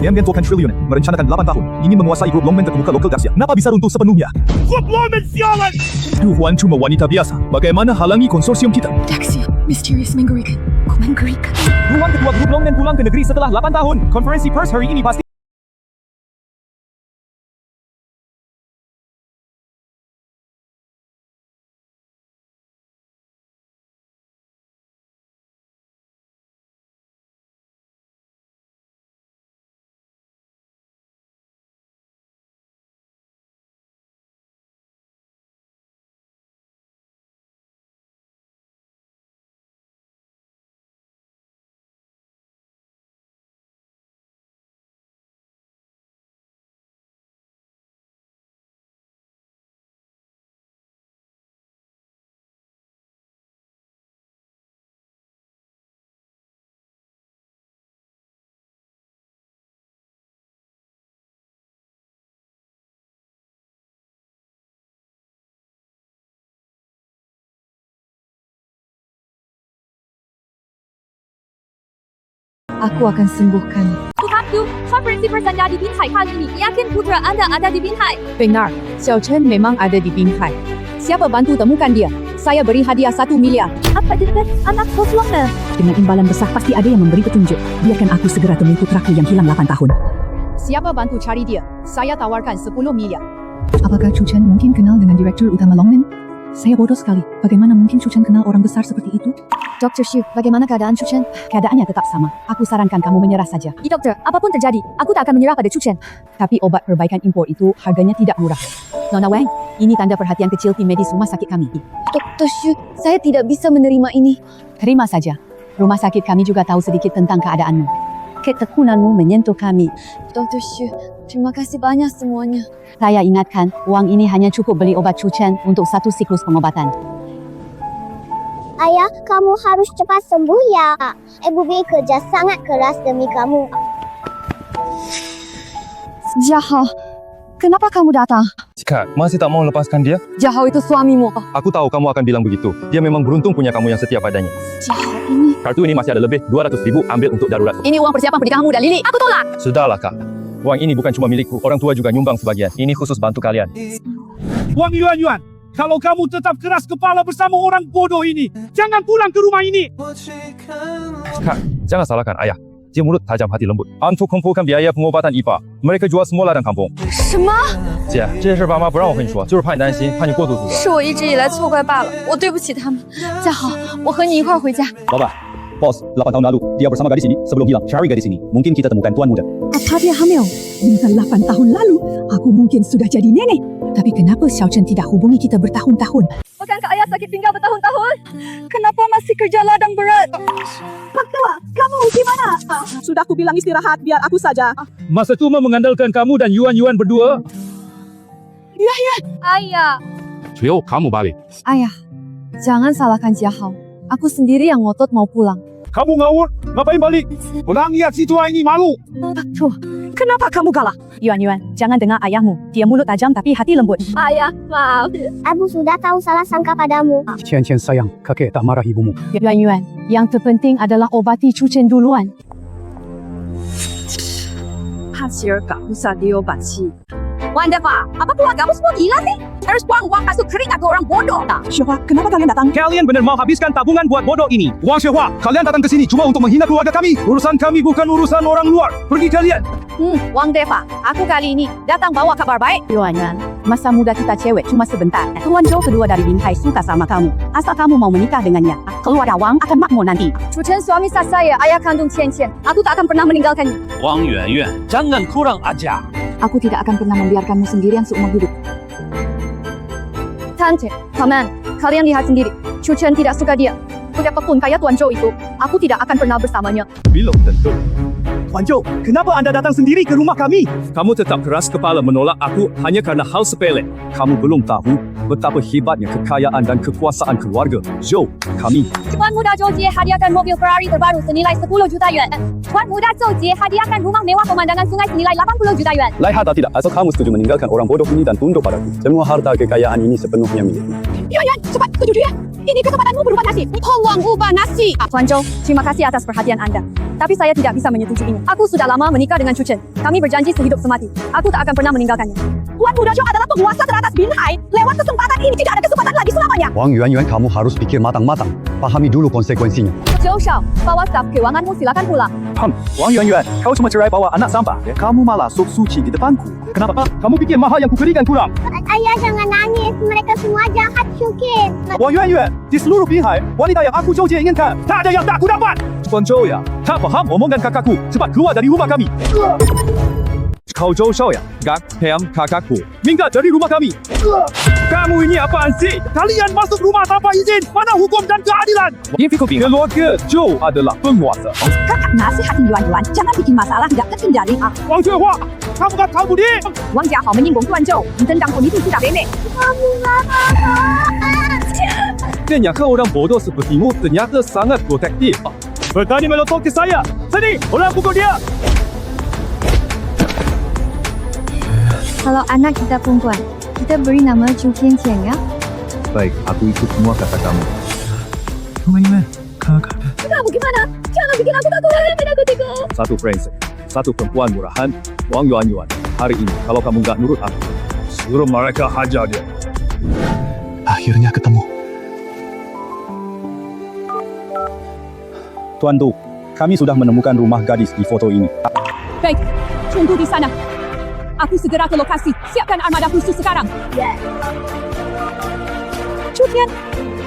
Mengentorkan triliun, merencanakan 8 tahun, ingin menguasai grup Longmen terkemuka lokal Asia. Kenapa bisa runtuh sepenuhnya? Grup Longmen sialan! Tuhan cuma wanita biasa. Bagaimana halangi konsorsium kita? Daxia, misterius mengerikan. Kau mengerikan. Ruang ketua grup Longmen pulang ke negeri setelah 8 tahun. Konferensi pers hari ini pasti Aku akan sembuhkan. Tuhanku, konferensi persanda di Binhai kali ini. Yakin putra Anda ada di Binhai? Benar, Xiao Chen memang ada di Binhai. Siapa bantu temukan dia? Saya beri hadiah 1 miliar. Apa dengan anak kosongnya? Dengan imbalan besar pasti ada yang memberi petunjuk. Biarkan aku segera temui putraku yang hilang 8 tahun. Siapa bantu cari dia? Saya tawarkan 10 miliar. Apakah Chu Chen mungkin kenal dengan Direktur Utama Longmen? Saya bodoh sekali. Bagaimana mungkin Chu Chen kenal orang besar seperti itu? Dr. Xu, bagaimana keadaan Chu Chen? Keadaannya tetap sama. Aku sarankan kamu menyerah saja. Dokter, apapun terjadi, aku tak akan menyerah pada Chu Chen. Tapi obat perbaikan impor itu harganya tidak murah. Nona Wang, ini tanda perhatian kecil tim medis rumah sakit kami. Dr. Xu, saya tidak bisa menerima ini. Terima saja. Rumah sakit kami juga tahu sedikit tentang keadaanmu. Ketekunanmu menyentuh kami. Dr. Xu, terima kasih banyak semuanya. Saya ingatkan, uang ini hanya cukup beli obat Chu Chen untuk 1 siklus pengobatan. Ayah, kamu harus cepat sembuh ya. Ibu bekerja sangat keras demi kamu. Jahal, kenapa kamu datang? Cika, masih tak mau lepaskan dia? Jahal itu suamimu. Aku tahu kamu akan bilang begitu. Dia memang beruntung punya kamu yang setia padanya. Jahal ini. Kartu ini masih ada lebih 200.000, ambil untuk darurat. Ini uang persiapan pernikahanmu dan Lili. Aku tolak. Sudahlah, Kak. Uang ini bukan cuma milikku, orang tua juga nyumbang sebagian. Ini khusus bantu kalian. Wang Yuan, kalau kamu tetap keras kepala bersama orang bodoh ini, jangan pulang ke rumah ini. Kak, jangan salahkan ayah. Dia mulut tajam hati lembut. Untuk kumpulkan biaya pengobatan IPA, mereka jual semua ladang kampung. 什么？姐，这些事爸妈不让我跟你说，就是怕你担心，怕你过度负责。是我一直以来错怪罢了，我对不起他们。家豪，我和你一块儿回家。 老板, Bos, 8 tahun lalu, dia bersama gadis ini sebelum hilang. Cari gadis ini. Mungkin kita temukan tuan muda. Apa dia hamil? Dengan 8 tahun lalu, aku mungkin sudah jadi nenek. Tapi kenapa Xiao Chen tidak hubungi kita bertahun-tahun? Bukankah ayah sakit pinggang bertahun-tahun? Kenapa masih kerja ladang berat? Pak Tua, kamu gimana? Sudah aku bilang istirahat, biar aku saja. Masa tua mengandalkan kamu dan Yuan berdua. Ayah. 只有kamu balik. Ayah, jangan salahkan Jahal. Aku sendiri yang ngotot mau pulang. Kamu ngawur, ngapain balik? Pulang lihat si tua ini malu. Pak Tua, kenapa kamu kalah? Yuan, jangan dengar ayahmu. Dia mulut tajam tapi hati lembut. Ayah, maaf. Ibu sudah tahu salah sangka padamu. Chen sayang, kakek tak marah ibumu. Yuan, yang terpenting adalah obati Chu Chen duluan. 帕齐尔gak usah diobat. Wonderful. Apa keluar kamu semua gila sih? Harus buang-buang kasut keringat ke orang bodoh. Syuhua, kenapa kalian datang? Kalian benar mau habiskan tabungan buat bodoh ini. Wang Xuehua, kalian datang ke sini cuma untuk menghina keluarga kami. Urusan kami bukan urusan orang luar. Pergi kalian. Wang Deva, aku kali ini datang bawa kabar baik. Yuan, masa muda kita cewek cuma sebentar. Tuan Zhou kedua dari Binhai suka sama kamu. Asal kamu mau menikah dengannya, keluarga Wang akan makmur nanti. Chu Chen suami sah saya, ayah kandung Chen. Aku tak akan pernah meninggalkannya. Wang Yuan, jangan kurang ajar. Aku tidak akan pernah membiarkanmu sendirian seumur hidup. Tante, paman, kalian lihat sendiri. Chu Chen tidak suka dia. Betapapun kaya Tuan Zhou itu, aku tidak akan pernah bersamanya. Belum tentu. Tuan Zhou, kenapa Anda datang sendiri ke rumah kami? Kamu tetap keras kepala menolak aku hanya karena hal sepele. Kamu belum tahu betapa hebatnya kekayaan dan kekuasaan keluarga Zhou kami. Tuan Muda Zhou Jie hadiahkan mobil Ferrari terbaru senilai 10 juta yuan. Tuan Muda Zhou Jie hadiahkan rumah mewah pemandangan sungai senilai 80 juta yuan. Layak atau tidak, asal kamu setuju meninggalkan orang bodoh ini dan tunduk padaku. Semua harta kekayaan ini sepenuhnya milikmu. Yuan, cepat setuju dia. Ini kesempatanmu berubah nasib. Tolong ubah nasib. Tuan Zhou, terima kasih atas perhatian Anda. Tapi saya tidak bisa menyetujuinya. Aku sudah lama menikah dengan Chu Chen. Kami berjanji sehidup semati. Aku tak akan pernah meninggalkannya. Tuan Muda Zhou adalah penguasa teratas Binhai. Lewat kesempatan ini tidak ada kesempatan lagi selamanya. Wang Yuan, kamu harus pikir matang-matang. Pahami dulu konsekuensinya. Zhou Shao, bawa staf keuanganmu, silakan pulang. Wang Yuan, kau cuma cerai bawa anak sampah. Kamu malah sok suci di depanku. Kenapa? Kamu pikir mahal yang kuberikan kurang? Ayah jangan nangis. Mereka semua jahat, Syukir. Wang Yuan, di seluruh Binhai, wanita yang aku Zhou Jie inginkan, tak ada yang tak ku dapat. Tuan Zhou ya, tak faham omongan kakakku. Cepat keluar dari rumah kami. Kau Zhou Shao ya, gak paham kakakku. Minggat dari rumah kami. Kamu ini apaan sih? Kalian masuk rumah tanpa izin. Mana hukum dan keadilan? Keluarga Zhou adalah penguasa. Kakak nasihatin Yuan, jangan bikin masalah tidak terkendali. Wang Juehua, kamu gak tahu budi? Wang Jiahao menyinggung Tuan Zhou, tentang penipu tidak remeh. Kamu gak apa-apa. Ternyata orang bodoh sepertimu ternyata sangat protektif. Berani melotot ke saya. Sini, orang pukul dia. Kalau anak kita perempuan, kita beri nama Chu Tiantian ya. Baik, aku ikut semua kata kamu. Kamu gimana? Jangan bikin aku takut lagi, aku tiga. Satu brengsek, satu perempuan murahan, Wang Yuan. Hari ini, kalau kamu nggak nurut aku, suruh mereka hajar dia. Akhirnya ketemu. Tuan Du, kami sudah menemukan rumah gadis di foto ini. Baik, tunggu di sana. Aku segera ke lokasi. Siapkan armada khusus sekarang. Chu Tian,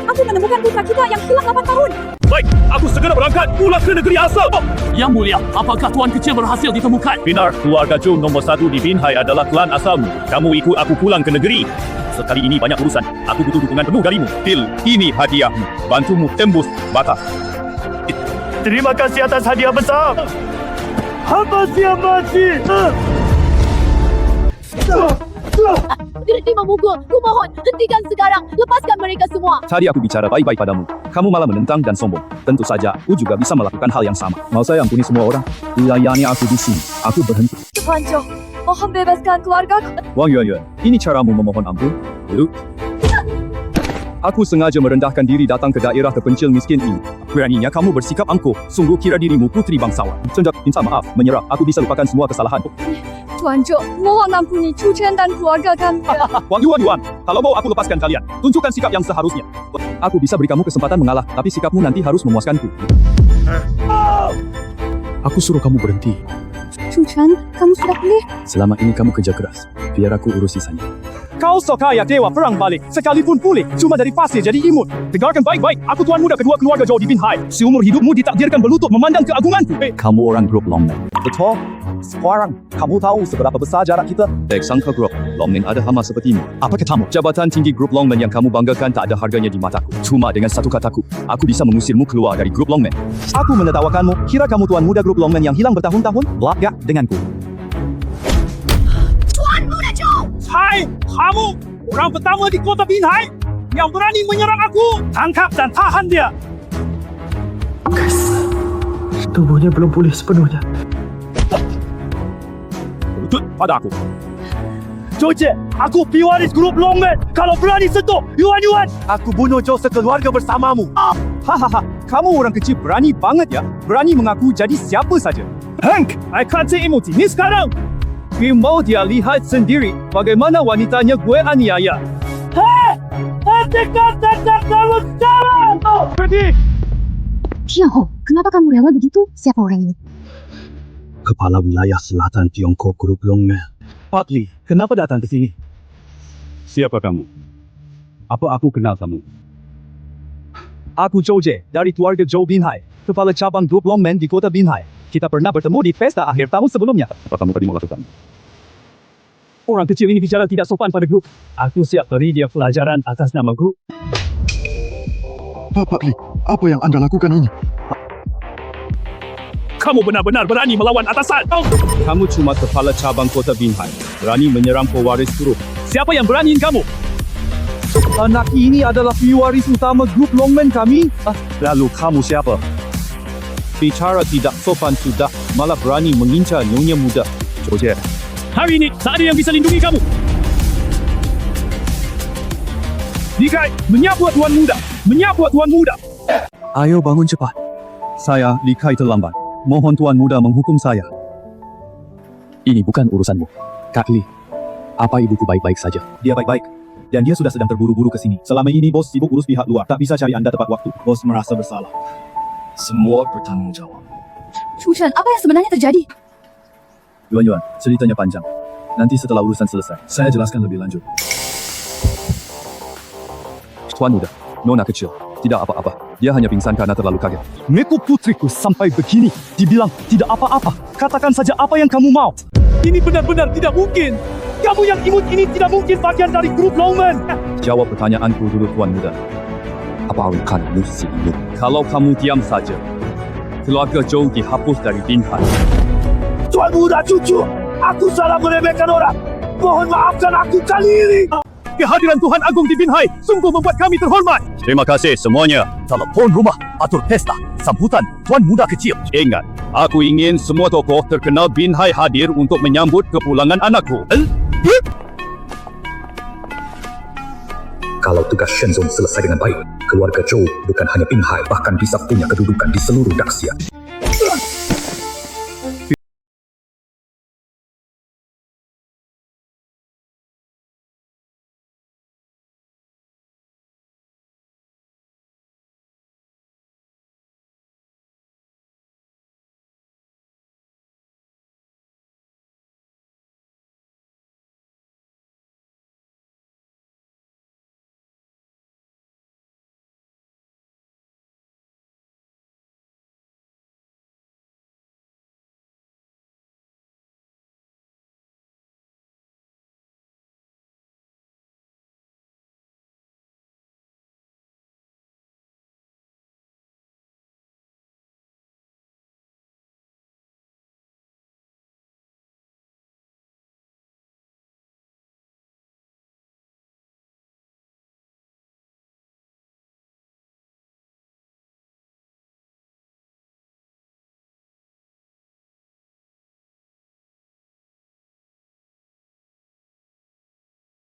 aku menemukan putra kita yang hilang 8 tahun. Baik, aku segera berangkat pulang ke negeri asal. Yang mulia, apakah tuan kecil berhasil ditemukan? Benar, keluarga Zhou nombor 1 di Binhai adalah klan asalmu. Kamu ikut aku pulang ke negeri. Sekali ini banyak urusan. Aku butuh dukungan penuh darimu. Phil, ini hadiahmu. Bantumu tembus batas. Terima kasih atas hadiah besar. Hamba siap mati. Berhenti memukul. Ku mohon, hentikan sekarang. Lepaskan mereka semua. Tadi aku bicara baik-baik padamu. Kamu malah menentang dan sombong. Tentu saja, aku juga bisa melakukan hal yang sama. Mau saya ampuni semua orang? Layani aku di sini. Aku berhenti. Tuan Zhou, mohon bebaskan keluarga. Wang Yuan, ini caramu memohon ampun? Yuk. Aku sengaja merendahkan diri datang ke daerah terpencil miskin ini. Beraninya kamu bersikap angkuh. Sungguh kira dirimu putri bangsawan. Sejak minta maaf, menyerah. Aku bisa lupakan semua kesalahan. Tuan Zhou, mohon ampuni Chu Chen dan keluarga kami. Wang Yuan, kalau mau aku lepaskan kalian. Tunjukkan sikap yang seharusnya. Aku bisa beri kamu kesempatan mengalah, tapi sikapmu nanti harus memuaskanku. Aku suruh kamu berhenti. Chu Chen, kamu sudah pulih? Selama ini kamu kerja keras. Biar aku urus sisanya. Kau sok kaya dewa perang balik. Sekalipun pulih, cuma dari pasir jadi imut. Dengarkan baik-baik. Aku tuan muda kedua keluarga Zhou di Binhai. Seumur hidupmu ditakdirkan berlutut memandang keagunganku. Kamu orang grup Longmen. Betul? Sekarang, kamu tahu seberapa besar jarak kita? Sangka grup Longmen ada hama sepertimu. Apa katamu? Jabatan tinggi grup Longmen yang kamu banggakan tak ada harganya di mataku. Cuma dengan satu kataku, aku bisa mengusirmu keluar dari grup Longmen. Aku menertawakanmu. Kira kamu tuan muda grup Longmen yang hilang bertahun-tahun? Belak denganku. Hai, kamu orang pertama di kota Binhai yang berani menyerang aku. Tangkap dan tahan dia. Tubuhnya belum pulih sepenuhnya. Lutut pada aku. Zhou Jie, aku pewaris grup Longmen. Kalau berani sentuh Yuan, aku bunuh Zhou sekeluarga bersamamu. Hahaha, kamu orang kecil berani banget ya. Berani mengaku jadi siapa saja. Hank, akan saya emosi ni sekarang. Mau dia lihat sendiri bagaimana wanitanya gue aniaya. Hei, hentikan tentang kamu sekarang. Pergi. Tianhou, kenapa kamu rela begitu? Siapa orang ini? Kepala wilayah selatan Tiongkok grup Longmen. Pak Li, kenapa datang ke sini? Siapa kamu? Apa aku kenal kamu? Aku Zhou Jie dari keluarga Zhou Binhai, kepala cabang grup Longmen di kota Binhai. Kita pernah bertemu di pesta akhir tahun sebelumnya. Apa kamu tadi mau lakukan? Orang kecil ini bicara tidak sopan pada grup. Aku siap beri dia pelajaran atas nama grup. Pak Li, apa yang Anda lakukan ini? Kamu benar-benar berani melawan atasan. Kamu cuma kepala cabang kota Binhai. Berani menyerang pewaris grup. Siapa yang beraniin kamu? Anak ini adalah pewaris utama grup Longmen kami. Lalu kamu siapa? Bicara tidak sopan sudah, malah berani mengincar nyonya muda. Zhou Jie. Hari ini tak ada yang bisa lindungi kamu. Dikai, menyapa tuan muda. Menyapa tuan muda. Ayo bangun cepat. Saya Li Kai terlambat. Mohon Tuan Muda menghukum saya. Ini bukan urusanmu. Kak Lee, apa ibuku baik-baik saja? Dia baik-baik. Dan dia sudah sedang terburu-buru ke sini. Selama ini bos sibuk urus pihak luar. Tak bisa cari anda tepat waktu. Bos merasa bersalah. Semua bertanggungjawab. Chu Chen, apa yang sebenarnya terjadi? Yuan, ceritanya panjang. Nanti setelah urusan selesai, saya jelaskan lebih lanjut. Tuan Muda, Nona kecil. Tidak apa-apa. Dia hanya pingsan karena terlalu kaget. Meku putriku sampai begini. Dibilang tidak apa-apa. Katakan saja apa yang kamu mau. Ini benar-benar tidak mungkin. Kamu yang imut ini tidak mungkin bagian dari grup Longman. Jawab pertanyaanku dulu, Tuan Muda. Apa rekanmu si imut? Kalau kamu diam saja, keluarga Zhou dihapus dari Binhai. Tuan Muda cucu, aku salah meremehkan orang. Mohon maafkan aku kali ini. Kehadiran Tuhan Agung di Binhai sungguh membuat kami terhormat. Terima kasih semuanya. Telepon rumah, atur pesta, sambutan Tuan Muda kecil. Ingat, aku ingin semua tokoh terkenal Binhai hadir untuk menyambut kepulangan anakku. Kalau tugas Shenzong selesai dengan baik, keluarga Zhou bukan hanya Binhai, bahkan bisa punya kedudukan di seluruh Daxia.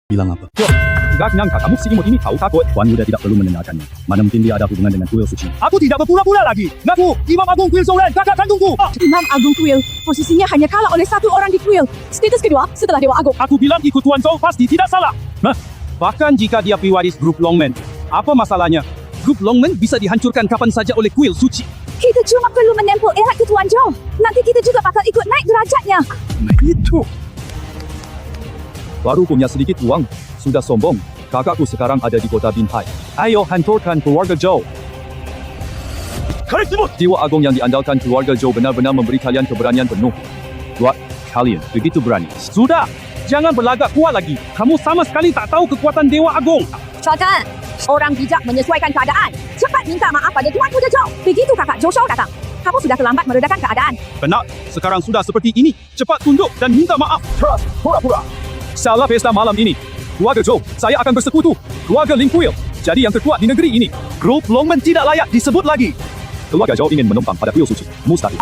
Bilang apa? Gak nyangka kamu si imut ini tahu takut. Tuan Muda tidak perlu mendengarkannya. Mana mungkin dia ada hubungan dengan kuil suci. Aku tidak berpura-pura lagi. Ngaku, Imam Agung Kuil Soren, kakak kandungku. Imam Agung Kuil, posisinya hanya kalah oleh satu orang di kuil. Status kedua setelah Dewa Agung. Aku bilang ikut Tuan Zhou pasti tidak salah. Bahkan jika dia pewaris grup Longman, apa masalahnya? Grup Longman bisa dihancurkan kapan saja oleh kuil suci. Kita cuma perlu menempel erat ke Tuan Zhou. Nanti kita juga bakal ikut naik derajatnya. Itu. Baru punya sedikit uang, sudah sombong. Kakakku sekarang ada di kota Binhai. Ayo hancurkan keluarga Zhou. Jiwa agung yang diandalkan keluarga Zhou benar-benar memberi kalian keberanian penuh. Buat kalian begitu berani. Sudah, jangan berlagak kuat lagi. Kamu sama sekali tak tahu kekuatan Dewa Agung. Cotan, orang bijak menyesuaikan keadaan. Cepat minta maaf pada Tuan Muda Zhou. Begitu kakak Zhou Shou datang. Kamu sudah terlambat meredakan keadaan. Benar, sekarang sudah seperti ini. Cepat tunduk dan minta maaf. Pura-pura. Salah pesta malam ini. Keluarga Zhou, saya akan bersekutu. Keluarga Ling Kuil, jadi yang terkuat di negeri ini. Grup Longman tidak layak disebut lagi. Keluarga Zhou ingin menumpang pada kuil suci. Mustahil.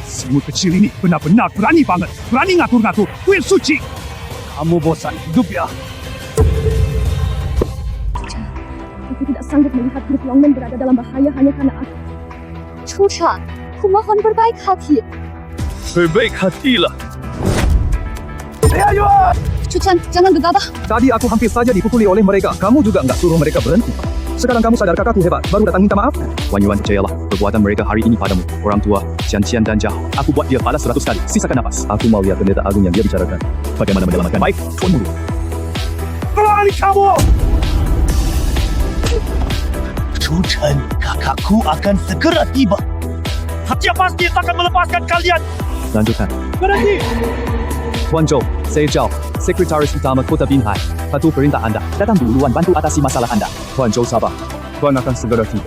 Semut kecil ini benar-benar berani banget. Berani ngatur-ngatur kuil suci. Kamu bosan hidup ya? Aku tidak sanggup melihat grup Longman berada dalam bahaya hanya karena aku. Chu Chen, aku mohon berbaik hati. Berbaik hatilah. Chu Chen, jangan gegabah. Tadi aku hampir saja dipukuli oleh mereka. Kamu juga enggak suruh mereka berhenti. Sekarang kamu sadar kakakku hebat, baru datang minta maaf? Wan Yuan, percayalah, perbuatan mereka hari ini padamu. Orang tua, Qian dan jahat. Aku buat dia balas 100 kali. Sisakan nafas. Aku mau lihat pendeta agung yang dia bicarakan. Bagaimana menyelamatkan? Baik, Tuan Muda. Berani kamu! Chu Chen, kakakku akan segera tiba. Dia pasti akan melepaskan kalian. Lanjutkan. Berhenti! Tuan Zhou, saya Zhao, Sekretaris Utama Kota Binhai. Patuh perintah anda. Datang duluan bantu atasi masalah anda. Tuan Zhou sabar. Tuan akan segera tiba.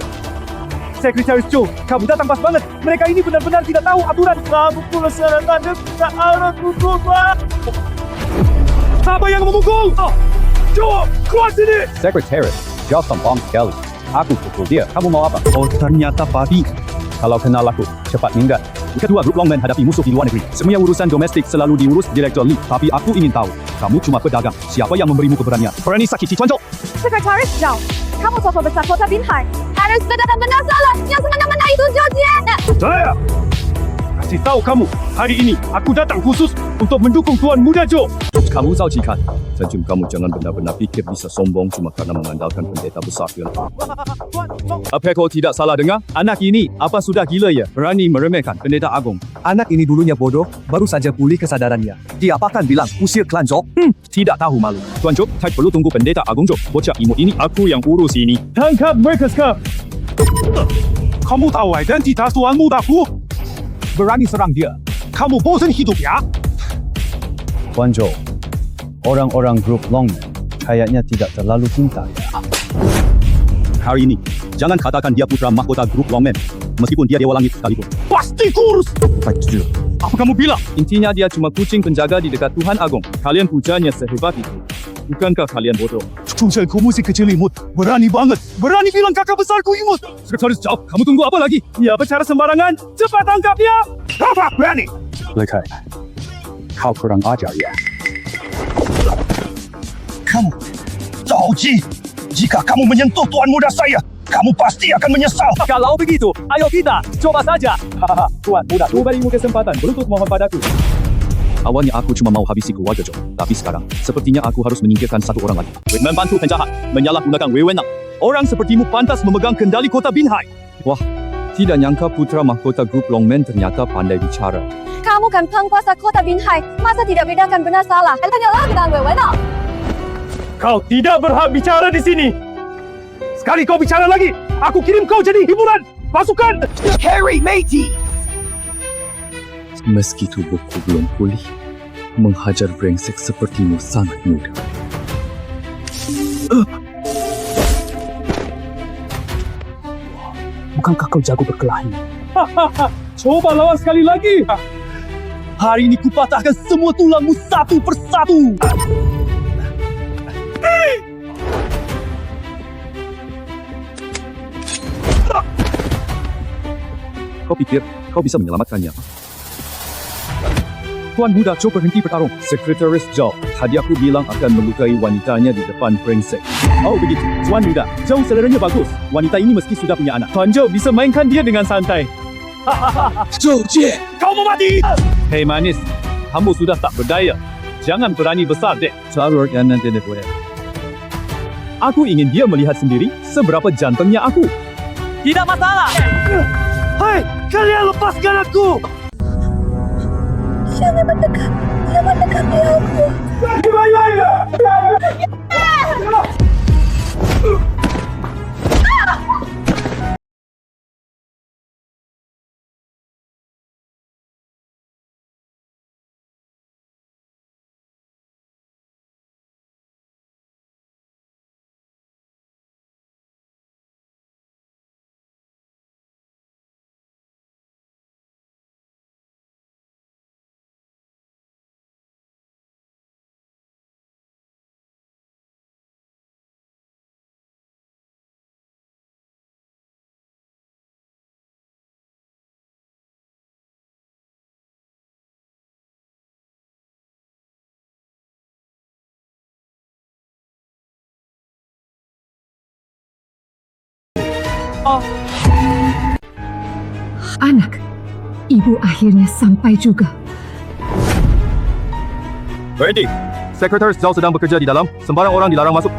Sekretaris Zhou, kamu datang pas banget. Mereka ini benar-benar tidak tahu aturan. Kamu pula seratan dan arah kuku. Siapa yang memukul? Zhou, keluar sini! Sekretaris, Zhao sombong sekali. Aku pukul dia. Kamu mau apa? Oh, ternyata babi. Kalau kenal aku, cepat minggat. Kedua grup Longman hadapi musuh di luar negeri. Semua urusan domestik selalu diurus Direktur Li. Tapi aku ingin tahu, kamu cuma pedagang. Siapa yang memberimu keberanian? Berani sakiti Tuan Zhou. Sekretaris Zhao, kamu tokoh besar kota Binhai. Hari bicara sekedar benar salah. Yang semena-mena itu Georgette. Saya kasih tahu kamu, hari ini aku datang khusus untuk mendukung Tuan Muda Joe. Kamu saksikan. Senyum kamu jangan benar-benar fikir bisa sombong cuma karena mengandalkan pendeta besar yang apa kau tidak salah dengar? Anak ini apa sudah gila ya? Berani meremehkan pendeta agung. Anak ini dulunya bodoh, baru saja pulih kesadarannya. Dia apakan bilang usir klan Zhou? Tidak tahu malu. Tuan Joe, tak perlu tunggu pendeta agung Joe. Bocah imut ini aku yang urus ini. Tangkap mereka sekarang. Kamu tahu identitas Tuan Mudaku? Berani serang dia. Kamu bosan hidup ya? Tuan Joe, orang-orang grup Longman kayaknya tidak terlalu cinta ya. Hari ini, jangan katakan dia putra mahkota grup Longman. Meskipun dia dewa langit sekalipun. Pasti kurus. Apa kamu bilang? Intinya dia cuma kucing penjaga di dekat Tuhan Agung. Kalian pujanya sehebat itu. Bukankah kalian bodoh? Cucel, kau masih kecil imut. Berani banget. Berani bilang kakak besarku imut. Sekretaris jawab, kamu tunggu apa lagi? Ya bicara sembarangan. Cepat tangkap dia. Apa berani? Lekai, kau kurang ajar ya. Kamu, Zhao Ji, jika kamu menyentuh Tuan Muda saya, kamu pasti akan menyesal. Kalau begitu, ayo kita coba saja. Hahaha, Tuan Muda, aku berimu kesempatan berlutut mohon padaku. Awalnya aku cuma mau habisi keluarga Joe, tapi sekarang sepertinya aku harus menyingkirkan satu orang lagi. Membantu penjahat, menyalahgunakan wewenang. Orang sepertimu pantas memegang kendali kota Binhai. Wah, tidak nyangka putra mahkota grup Longman ternyata pandai bicara. Kamu kan penguasa kota Binhai. Masa tidak bedakan benar salah? Tanyalah dengan wewenang. Kau tidak berhak bicara di sini. Sekali kau bicara lagi, aku kirim kau jadi hiburan. Pasukan Harry Matey. Meski tubuhku belum pulih, menghajar brengsek sepertimu sangat mudah. Bukankah kau jago berkelahi? Coba lawan sekali lagi. Hari ini kupatahkan semua tulangmu satu persatu. Kau pikir kau bisa menyelamatkannya? Tuan Muda Joe berhenti bertarung. Sekretaris Joe, tadi aku bilang akan melukai wanitanya di depan brengsek. Oh begitu, Tuan Muda Joe seleranya bagus. Wanita ini meski sudah punya anak. Tuan Joe bisa mainkan dia dengan santai. Joe Jie, kau mau mati. Hei manis, kamu sudah tak berdaya. Jangan berani besar dek. Carur yang nanti boleh. Aku ingin dia melihat sendiri seberapa jantungnya aku. Tidak masalah. Hei, kalian lepaskan aku. Jangan mendekat. Jangan mendekati aku. Anak, ibu akhirnya sampai juga. Berhenti. Sekretaris Joe sedang bekerja di dalam. Sembarang orang dilarang masuk.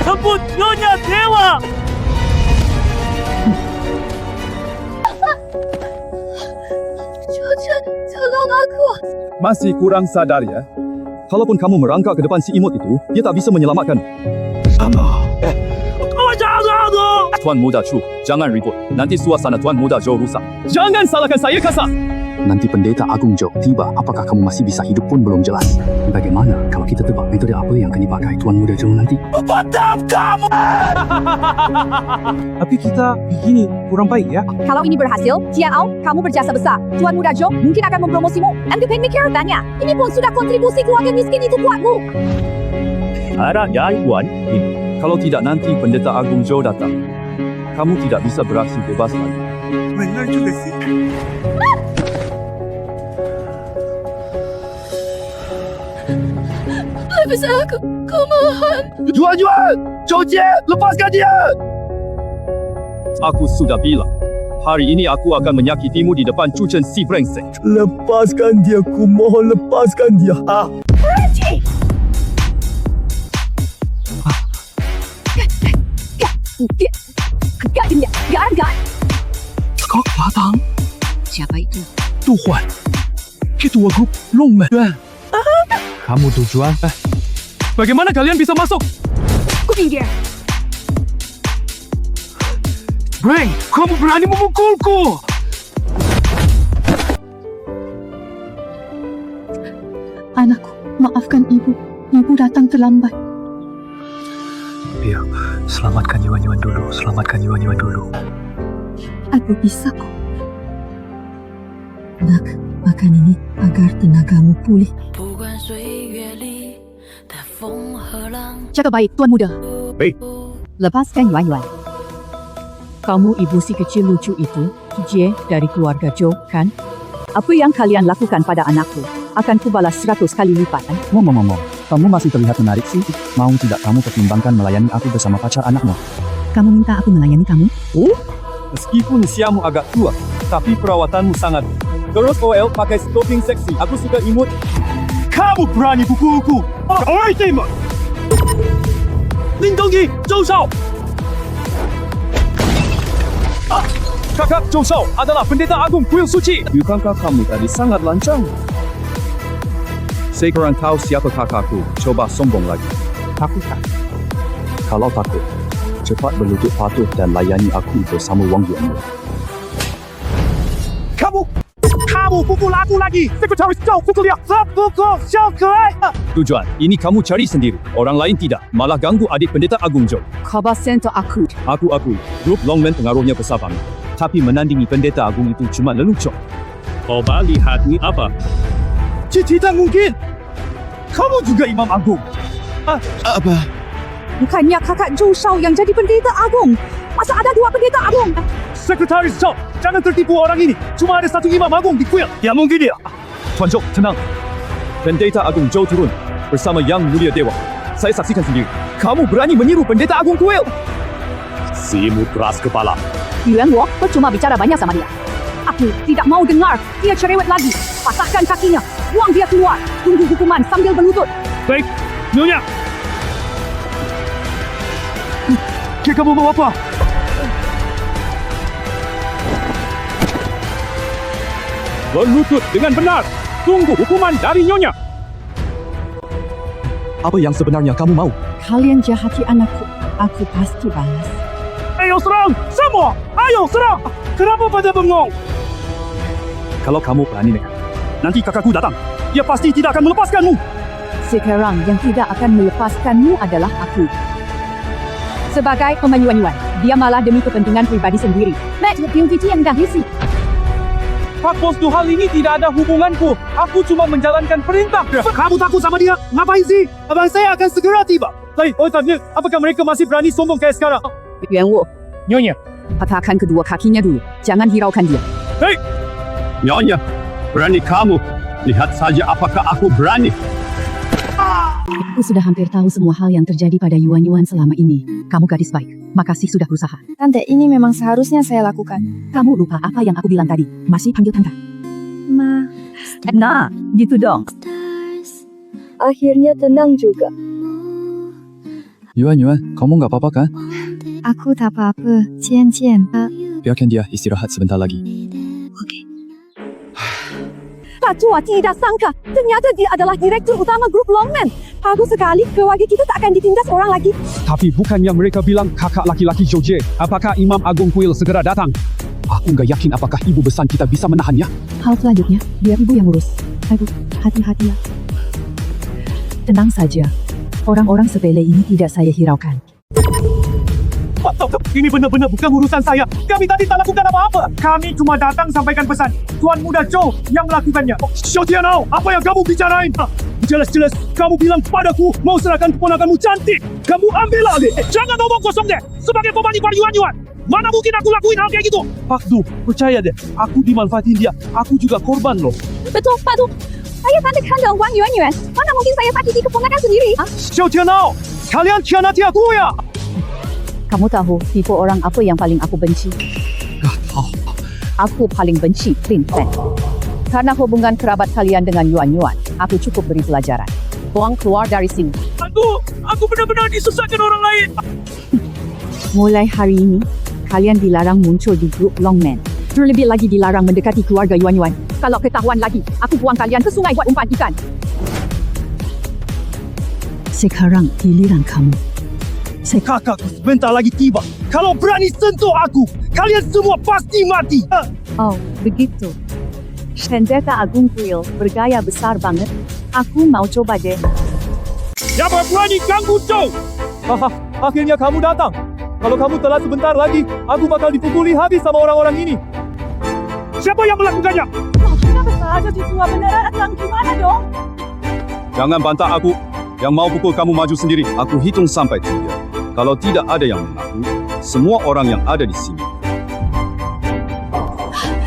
Sebut Nyonya Dewa. Tolong aku. Masih kurang sadar ya? Kalaupun kamu merangkak ke depan si imut itu, dia tak bisa menyelamatkan. Tuan Muda Chu, jangan ribut. Nanti suasana Tuan Muda Joe rusak. Jangan salahkan saya kasar. Nanti Pendeta Agung Joe tiba, apakah kamu masih bisa hidup pun belum jelas. Bagaimana kalau kita tebak metode apa yang akan dipakai Tuan Muda Joe nanti? Padam kamu! Tapi kita begini kurang baik ya. Kalau ini berhasil, Ciao, kamu berjasa besar. Tuan Muda Joe mungkin akan mempromosimu. And campaign caravannya. Ini pun sudah kontribusi keluarga miskin itu buatmu. Ada ya Tuan. Kalau tidak nanti Pendeta Agung Joe datang, kamu tidak bisa beraksi bebas lagi. Benar juga sih. Lepas aku mohon. Jual! Jojie, lepaskan dia! Aku sudah bilang, hari ini aku akan menyakitimu di depan Cucen si brengsek. Lepaskan dia, ku mohon lepaskan dia. Gak. Kau datang? Siapa itu? Tuhan, ketua grup Longman. Kamu tujuan? Bagaimana kalian bisa masuk? Ku pinggir. Breng, kamu berani memukulku! Anakku, maafkan ibu. Ibu datang terlambat. Ya, selamatkan Yuan dulu. Aku bisa kok. Nak, makan ini agar tenagamu pulih. Jaga baik, Tuan Muda. Baik. Lepaskan Yuan. Kamu ibu si kecil lucu itu, Jie dari keluarga Joe, kan? Apa yang kalian lakukan pada anakku akan kubalas 100 kali lipat. Ngomong-ngomong, kamu masih terlihat menarik sih. Mau tidak kamu pertimbangkan melayani aku bersama pacar anakmu? Kamu minta aku melayani kamu? Meskipun usiamu agak tua, tapi perawatanmu sangat. Terus OL pakai stocking seksi, aku suka imut. Kamu berani pukulku! Oi, Timur! Lindungi Zhou Shao! Kakak Zhou Shao adalah pendeta agung kuil suci. Bukankah kamu tadi sangat lancang? Saya kurang tahu siapa kakakku. Coba sombong lagi. Takut tak? Kalau takut, cepat berlutut patuh dan layani aku bersama Wang Yuan. Kamu pukul aku lagi! Sekretaris Zhou pukul dia! Pukul Zhou Kelai! Tujuan, ini kamu cari sendiri. Orang lain tidak. Malah ganggu adik pendeta agung Joe. Khabar center akut. Aku akui, grup Longman pengaruhnya besar banget. Tapi menandingi pendeta agung itu cuma lelucon. Coba lihat ni apa? Tidak mungkin! Kamu juga Imam Agung! Apa? Bukannya kakak Zhou Shao yang jadi pendeta agung. Masa ada 2 pendeta agung? Sekretaris Zhou, jangan tertipu orang ini. Cuma ada 1 Imam Agung di kuil. Ya mungkin dia. Tuan Joe, tenang. Pendeta agung Joe turun bersama Yang Mulia Dewa. Saya saksikan sendiri. Kamu berani meniru pendeta agung kuil? Simu keras kepala. Yuan Wo percuma bicara banyak sama dia. Aku tidak mau dengar dia cerewet lagi. Patahkan kakinya, buang dia keluar. Tunggu hukuman sambil berlutut. Baik, Nyonya. Kamu mau apa? Berlutut dengan benar. Tunggu hukuman dari Nyonya. Apa yang sebenarnya kamu mau? Kalian jahati anakku. Aku pasti balas. Ayo serang! Semua! Ayo serang! Kenapa pada bengong? Kalau kamu berani nekat, Nanti kakakku datang. Dia pasti tidak akan melepaskanmu. Sekarang yang tidak akan melepaskanmu adalah aku. Sebagai pemain Yuan, dia malah demi kepentingan pribadi sendiri. Matt, PUBG yang dah isi. Pak Bos, hal ini tidak ada hubunganku. Aku cuma menjalankan perintah. Kamu takut sama dia? Ngapain sih? Abang saya akan segera tiba. Tanya, apakah mereka masih berani sombong kayak sekarang? Yuan Wo, Nyonya. patahkan kedua kakinya dulu. Jangan hiraukan dia. Hei! Nyonya, berani kamu. Lihat saja apakah aku berani. Aku sudah hampir tahu semua hal yang terjadi pada Yuan selama ini. Kamu gadis baik. Makasih sudah berusaha. Tante, ini memang seharusnya saya lakukan. Kamu lupa apa yang aku bilang tadi. Masih panggil tante. Ma, Nah, gitu dong. akhirnya tenang juga. Yuan, kamu nggak apa-apa kan? Aku tak apa-apa, Cian. Biarkan dia istirahat sebentar lagi. Pak Chua tidak sangka, ternyata dia adalah direktur utama grup Longman. Bagus sekali, keluarga kita tak akan ditindas orang lagi. Tapi bukannya mereka bilang kakak laki-laki Joje. Apakah Imam Agung Kuil segera datang? Aku nggak yakin apakah ibu besan kita bisa menahannya. Hal selanjutnya, biar ibu yang urus. Aduh, hati-hatilah. Tenang saja. Orang-orang sepele ini tidak saya hiraukan. Ini benar-benar bukan urusan saya. Kami tadi tak lakukan apa-apa. Kami cuma datang sampaikan pesan. Tuan Muda Zhou yang melakukannya. Xiao Tianao, apa yang kamu bicarain? Jelas-jelas kamu bilang padaku mau serahkan keponakanmu cantik. Kamu ambil alih. Jangan omong kosong deh. Sebagai pembanding para yuan-yuan. Mana mungkin aku lakuin hal kayak gitu? Pak Du, percaya deh. Aku dimanfaatin dia. Aku juga korban loh. Betul, Pak Du. Saya cantik handal Wang Yuan-Yuan. Mana mungkin saya sakiti keponakan sendiri? Xiao Tianao, kalian khianati aku ya? Kamu tahu tipe orang apa yang paling aku benci? Gak tahu. Aku paling benci Lin Fen. Karena hubungan kerabat kalian dengan Yuan-Yuan, aku cukup beri pelajaran. Buang keluar dari sini. Aku benar-benar disesatkan orang lain. Mulai hari ini, kalian dilarang muncul di grup Longman. Terlebih lagi dilarang mendekati keluarga Yuan-Yuan. Kalau ketahuan lagi, aku buang kalian ke sungai buat umpan ikan. Sekarang giliran kamu. Kakakku sebentar lagi tiba. Kalau berani sentuh aku, kalian semua pasti mati. Oh, begitu. Pendeta Agung Kuil bergaya besar banget. Aku mau coba deh. Siapa berani ganggu Zhou? Haha, akhirnya kamu datang. Kalau kamu telat sebentar lagi, aku bakal dipukuli habis sama orang-orang ini. Siapa yang melakukannya? Kenapa saja ditua beneran datang gimana dong? Jangan bantah aku. Yang mau pukul kamu maju sendiri. Aku hitung sampai 3. Kalau tidak ada yang mengaku, semua orang yang ada di sini.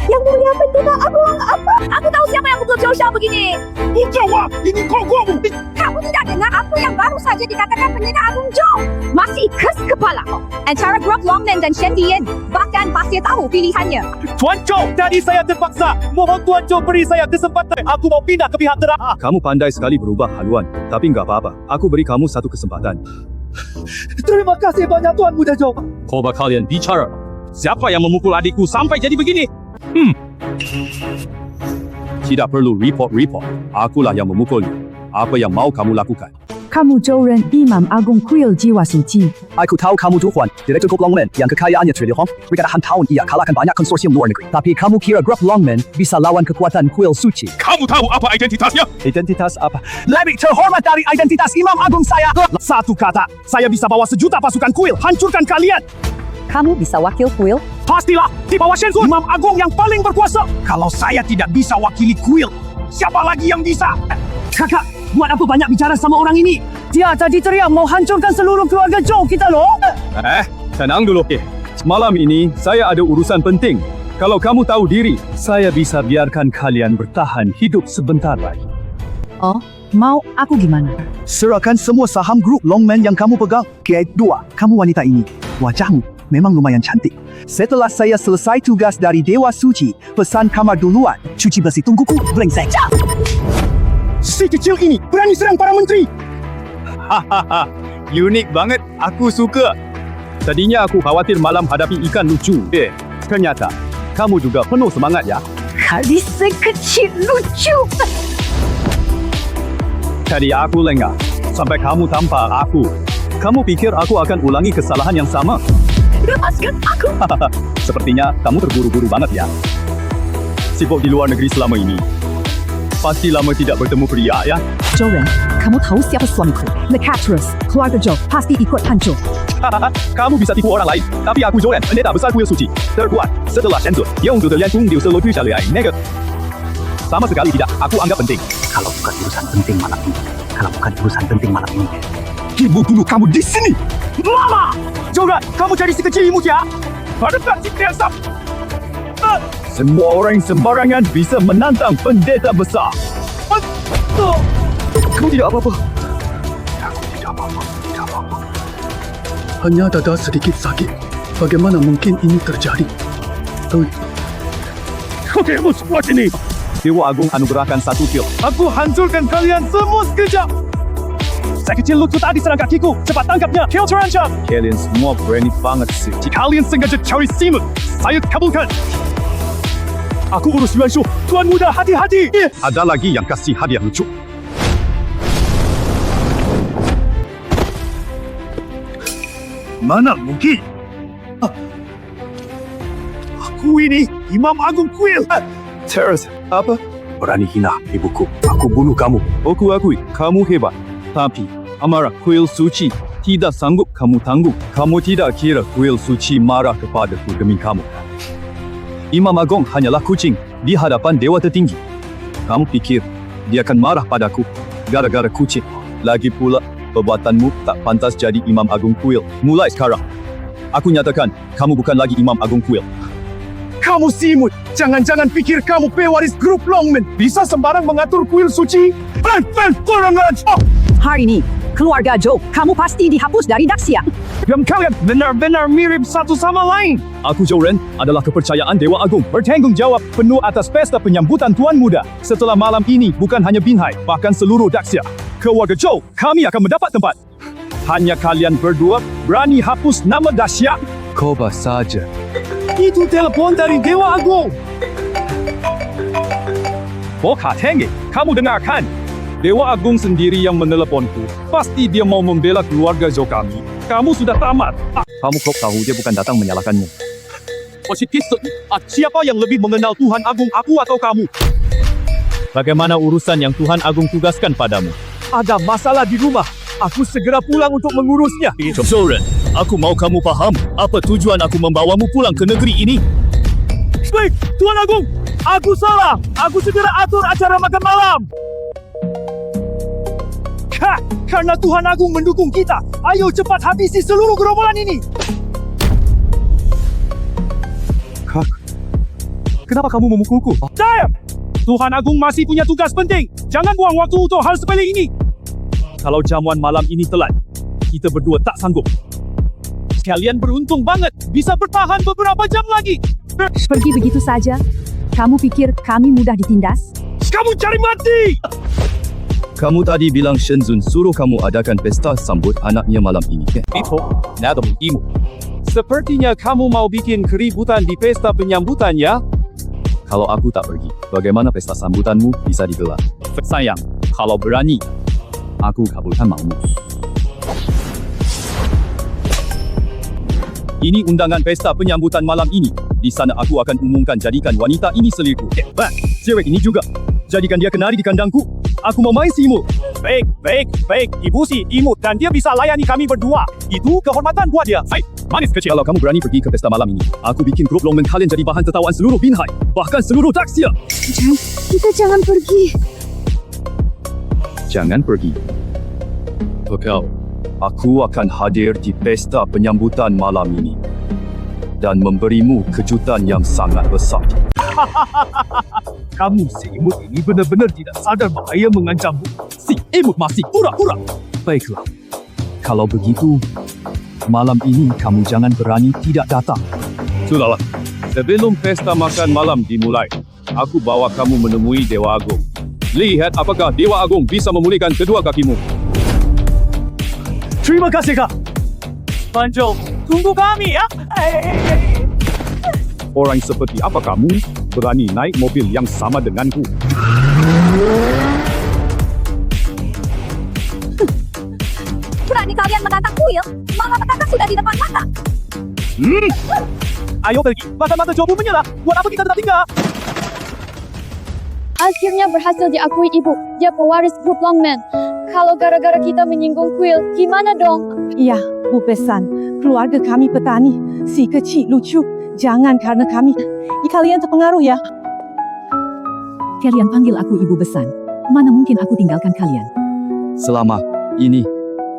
Yang mulia pendeta Agung apa? Aku tahu siapa yang pukul Zhou begini. Jawab, ini kogomu. Kamu tidak dengar apa yang baru saja dikatakan pendeta Agung Zhou? Masih kes kepala. Antara grup Longman dan Shen Dian, bahkan pasti tahu pilihannya. Tuan Zhou, tadi saya terpaksa. Mohon Tuan Zhou beri saya kesempatan. Aku mau pindah ke pihak terakhir. Kamu pandai sekali berubah haluan. Tapi nggak apa-apa. Aku beri kamu satu kesempatan. Terima kasih banyak Tuan Muda Zhou. Coba kalian bicara. Siapa yang memukul adikku sampai jadi begini? Tidak perlu report. Akulah yang memukulnya. Apa yang mau kamu lakukan? Kamu Zhou Ren Imam Agung Kuil Jiwa Suci. Aku tahu kamu Zhu Huan, Direktur Grup Longman yang kekayaannya triliun. Berkatakan tahun ia kalahkan banyak konsorsium luar negeri. Tapi kamu kira Grup Longman bisa lawan kekuatan Kuil Suci? Kamu tahu apa identitasnya? Identitas apa? Lebih terhormat dari identitas Imam Agung saya. Satu kata, saya bisa bawa 1 juta pasukan kuil. Hancurkan kalian. Kamu bisa wakil kuil? Pastilah, di bawah Shen Sun, Imam Agung yang paling berkuasa. Kalau saya tidak bisa wakili kuil, siapa lagi yang bisa? Kakak, buat apa banyak bicara sama orang ini? Dia tadi teriak mau hancurkan seluruh keluarga Zhou kita loh. Tenang dulu. Malam ini, saya ada urusan penting. Kalau kamu tahu diri, saya bisa biarkan kalian bertahan hidup sebentar lagi. Oh, mau aku gimana? Serahkan semua saham grup Longman yang kamu pegang. Kedua, kamu wanita ini. Wajahmu memang lumayan cantik. Setelah saya selesai tugas dari Dewa Suci, pesan kamar duluan. Cuci bersih tungguku, brengsek. Si kecil ini berani serang para menteri. Hahaha, unik banget. Aku suka. Tadinya aku khawatir malam hadapi ikan lucu. Ternyata kamu juga penuh semangat ya. Gadis sekecil lucu. Tadi aku lengah sampai kamu tampar aku. Kamu pikir aku akan ulangi kesalahan yang sama? Lepaskan aku. Sepertinya kamu terburu-buru banget ya. Sibuk di luar negeri selama ini. Pasti lama tidak bertemu pria ya. Zhou Ren, kamu tahu siapa suamiku? Lekat terus, keluarga Zhou pasti ikut hancur. Kamu bisa tipu orang lain, tapi aku Zhou Ren, pendeta besar kuil suci, terkuat setelah Shen Sun, yang untuk terliantung di seluruh syariah negatif. Sama sekali tidak, aku anggap penting. Kalau bukan urusan penting malam ini. Ibu dulu kamu di sini. Mama! Zhou Ren, kamu cari si kecil imut ya. Hadapkan si Kelsa. Semua orang sembarangan bisa menantang pendeta besar. Kau tidak apa-apa. Hanya dada sedikit sakit. Bagaimana mungkin ini terjadi? Kamu semua sini. Dewa Agung anugerahkan 1 kill. Aku hancurkan kalian semua sekejap. Saya kecil lutut tadi serang kakiku. Cepat tangkapnya. Kill terancam. Kalian semua berani banget sih. Jika kalian sengaja cari Simon, saya kabulkan. Aku urus Yuan Shu. Tuan Muda, hati-hati. Ada lagi yang kasih hadiah lucu. Mana mungkin? Aku Aku ini Imam Agung Kuil. Terus, apa? Berani hina ibuku. Aku bunuh kamu. Aku akui, kamu hebat. Tapi, amarah kuil suci tidak sanggup kamu tanggung. Kamu tidak kira kuil suci marah kepadaku demi kamu. Imam Agung hanyalah kucing di hadapan dewa tertinggi. Kamu pikir dia akan marah padaku gara-gara kucing? Lagi pula, perbuatanmu tak pantas jadi Imam Agung Kuil. Mulai sekarang, aku nyatakan kamu bukan lagi Imam Agung Kuil. Kamu simut. Jangan-jangan pikir kamu pewaris grup Longmen. Bisa sembarang mengatur kuil suci? Kurang ajar. Hari ini, keluarga Joe, kamu pasti dihapus dari Daxia. Diam kalian benar-benar mirip satu sama lain. Aku Joren adalah kepercayaan Dewa Agung, bertanggungjawab penuh atas pesta penyambutan Tuan Muda. Setelah malam ini, bukan hanya Binhai, bahkan seluruh Daxia. Keluarga Joe, kami akan mendapat tempat. Hanya kalian berdua berani hapus nama Daxia. Coba saja. Itu telepon dari Dewa Agung. Bokha Tengi, kamu dengarkan. Dewa Agung sendiri yang meneleponku. Pasti dia mau membela keluarga Joe kami. Kamu sudah tamat. Kamu kok tahu dia bukan datang menyalahkanmu? Siapa yang lebih mengenal Tuhan Agung, aku atau kamu? Bagaimana urusan yang Tuhan Agung tugaskan padamu? Ada masalah di rumah. Aku segera pulang untuk mengurusnya. Joren, aku mau kamu paham apa tujuan aku membawamu pulang ke negeri ini. Baik, Tuan Agung. Aku salah. Aku segera atur acara makan malam. Karena Tuhan Agung mendukung kita. Ayo cepat habisi seluruh gerombolan ini. Kak, kenapa kamu memukulku? Diam! Tuhan Agung masih punya tugas penting. Jangan buang waktu untuk hal sepele ini. Kalau jamuan malam ini telat, kita berdua tak sanggup. Kalian beruntung banget. Bisa bertahan beberapa jam lagi. Pergi begitu saja? Kamu pikir kami mudah ditindas? Kamu cari mati! Kamu tadi bilang Shenzun suruh kamu adakan pesta sambut anaknya malam ini. Itu, nadam imu. Sepertinya kamu mau bikin keributan di pesta penyambutannya. Kalau aku tak pergi, bagaimana pesta sambutanmu bisa digelar? Sayang, kalau berani, aku kabulkan maumu. ini undangan pesta penyambutan malam ini. Di sana aku akan umumkan jadikan wanita ini selingkuh. Cewek ini juga. Jadikan dia kenari di kandangku. Aku mau main si imut. Baik. Ibu si imut dan dia bisa layani kami berdua. Itu kehormatan buat dia. Hai, manis kecil. Kalau kamu berani pergi ke pesta malam ini, aku bikin grup Longmen kalian jadi bahan tertawaan seluruh Binhai. Bahkan seluruh Daxia. Kita jangan pergi. Jangan pergi. Bekal. Aku akan hadir di pesta penyambutan malam ini dan memberimu kejutan yang sangat besar. Kamu si imut ini benar-benar tidak sadar bahaya mengancammu. Si imut masih pura-pura. Baiklah. Kalau begitu, malam ini kamu jangan berani tidak datang. Sudahlah. Sebelum pesta makan malam dimulai, aku bawa kamu menemui Dewa Agung. Lihat apakah Dewa Agung bisa memulihkan kedua kakimu. Terima kasih, Kak. Panjo, tunggu kami ya. Orang seperti apa kamu berani naik mobil yang sama denganku? Berani kalian menantang kuil, malah petaka sudah di depan mata. Ayo pergi. Mata-mata Jobu menyerah. Buat apa kita tetap tinggal? Akhirnya berhasil diakui ibu. Dia pewaris grup Longmen. Kalau gara-gara kita menyinggung kuil, gimana dong? Iya, Bu pesan. Keluarga kami petani. Si kecil lucu. Jangan karena kami. Kalian terpengaruh ya. Kalian panggil aku ibu besan. Mana mungkin aku tinggalkan kalian? Selama ini,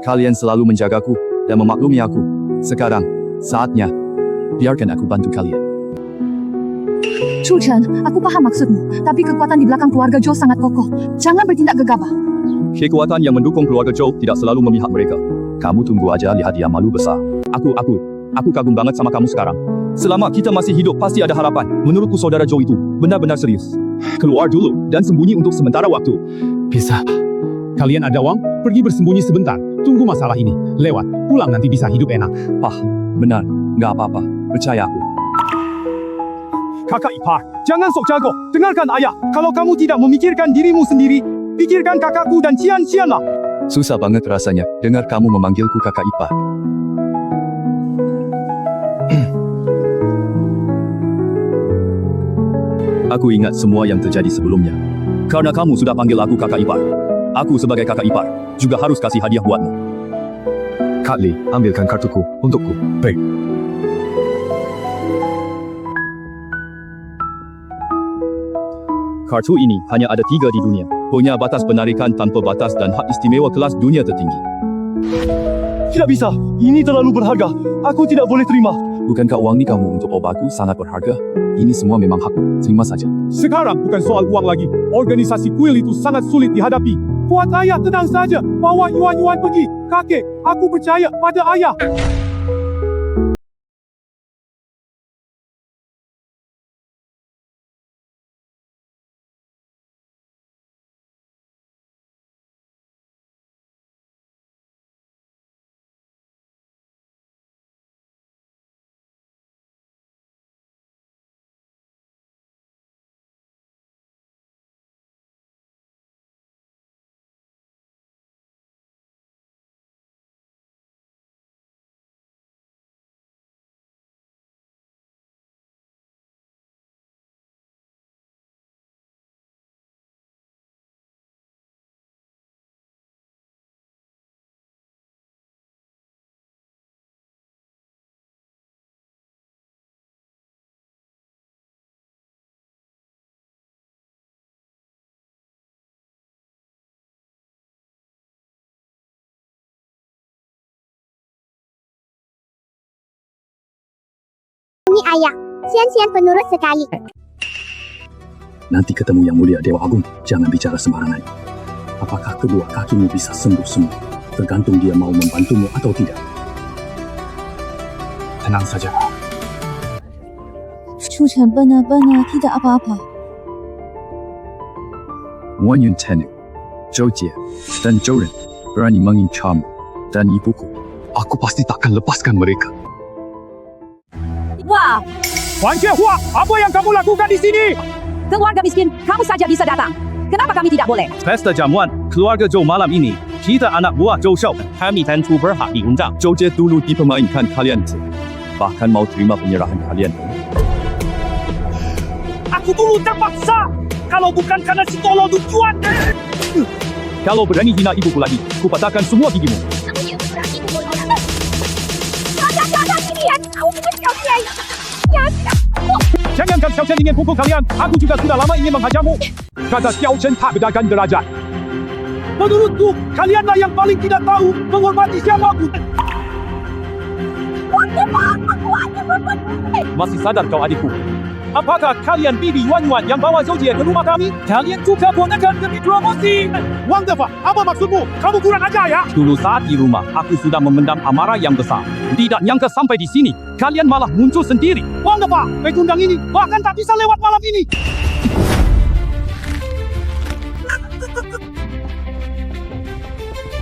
kalian selalu menjagaku dan memaklumi aku. Sekarang, saatnya, biarkan aku bantu kalian. Chu Chen, aku paham maksudmu. Tapi kekuatan di belakang keluarga Joe sangat kokoh. Jangan bertindak gegabah. Kekuatan yang mendukung keluarga Joe tidak selalu memihak mereka. Kamu tunggu aja lihat dia malu besar. Aku kagum banget sama kamu sekarang. Selama kita masih hidup pasti ada harapan. Menurutku saudara Joe itu benar-benar serius. Keluar dulu dan sembunyi untuk sementara waktu. Bisa. Kalian ada uang? Pergi bersembunyi sebentar. Tunggu masalah ini. Lewat. Pulang nanti bisa hidup enak. Benar, nggak apa-apa. Percaya aku. Kakak ipar, jangan sok jago. Dengarkan ayah. Kalau kamu tidak memikirkan dirimu sendiri, pikirkan kakakku dan Cian lah. Susah banget rasanya dengar kamu memanggilku kakak ipar. Aku ingat semua yang terjadi sebelumnya. Karena kamu sudah panggil aku kakak ipar. Aku sebagai kakak ipar juga harus kasih hadiah buatmu. Kak Lee, ambilkan kartuku untukku. Baik. Kartu ini hanya ada 3 di dunia. Punya batas penarikan tanpa batas dan hak istimewa kelas dunia tertinggi. Tidak bisa. Ini terlalu berharga. Aku tidak boleh terima. Bukankah uang ni kamu untuk obatku sangat berharga? Ini semua memang hakku. Terima saja. Sekarang bukan soal uang lagi. Organisasi kuil itu sangat sulit dihadapi. Buat ayah tenang saja. Bawa Yuan-Yuan pergi. Kakek, aku percaya pada ayah. Ini ayah. Sian-sian penurut sekali. Nanti ketemu Yang Mulia Dewa Agung. Jangan bicara sembarangan. Apakah kedua kakimu bisa sembuh semua? Tergantung dia mau membantumu atau tidak. Tenang saja. Cuchen benar-benar tidak apa-apa. Wan Yun Tenek, Zhou Jie, dan Zhou Ren berani mengincarmu dan ibuku. Aku pasti takkan lepaskan mereka. Wah, Wan Jiehua, apa yang kamu lakukan di sini? keluarga miskin, kamu saja bisa datang. Kenapa kami tidak boleh? Pesta jamuan keluarga Zhou malam ini. Kita anak buah Zhou Shao. Kami tentu berhak diundang. Zhou Jie dulu dipermainkan kalian. Bahkan mau terima penyerahan kalian. Aku dulu terpaksa. Kalau bukan karena si tolol tujuan. Kalau berani hina ibuku lagi, ku patahkan semua gigimu. Jangan kalian, aku benci kalian. Ya, tidak. Jangankan Xiao Chen ingin pukul kalian. Aku juga sudah lama ingin menghajarmu. Kata Xiao Chen tak bedakan derajat. Menurutku, kalianlah yang paling tidak tahu menghormati siapapun. Masih sadar kau adikku? Apakah kalian bibi Yuan-Yuan yang bawa Zhou Jie ke rumah kami? Kalian juga ponakan demi promosi. Wang Defa, apa maksudmu? Kamu kurang ajar ya? Dulu saat di rumah, aku sudah memendam amarah yang besar. Tidak nyangka sampai di sini, kalian malah muncul sendiri. Wang Defa, pecundang ini bahkan tak bisa lewat malam ini.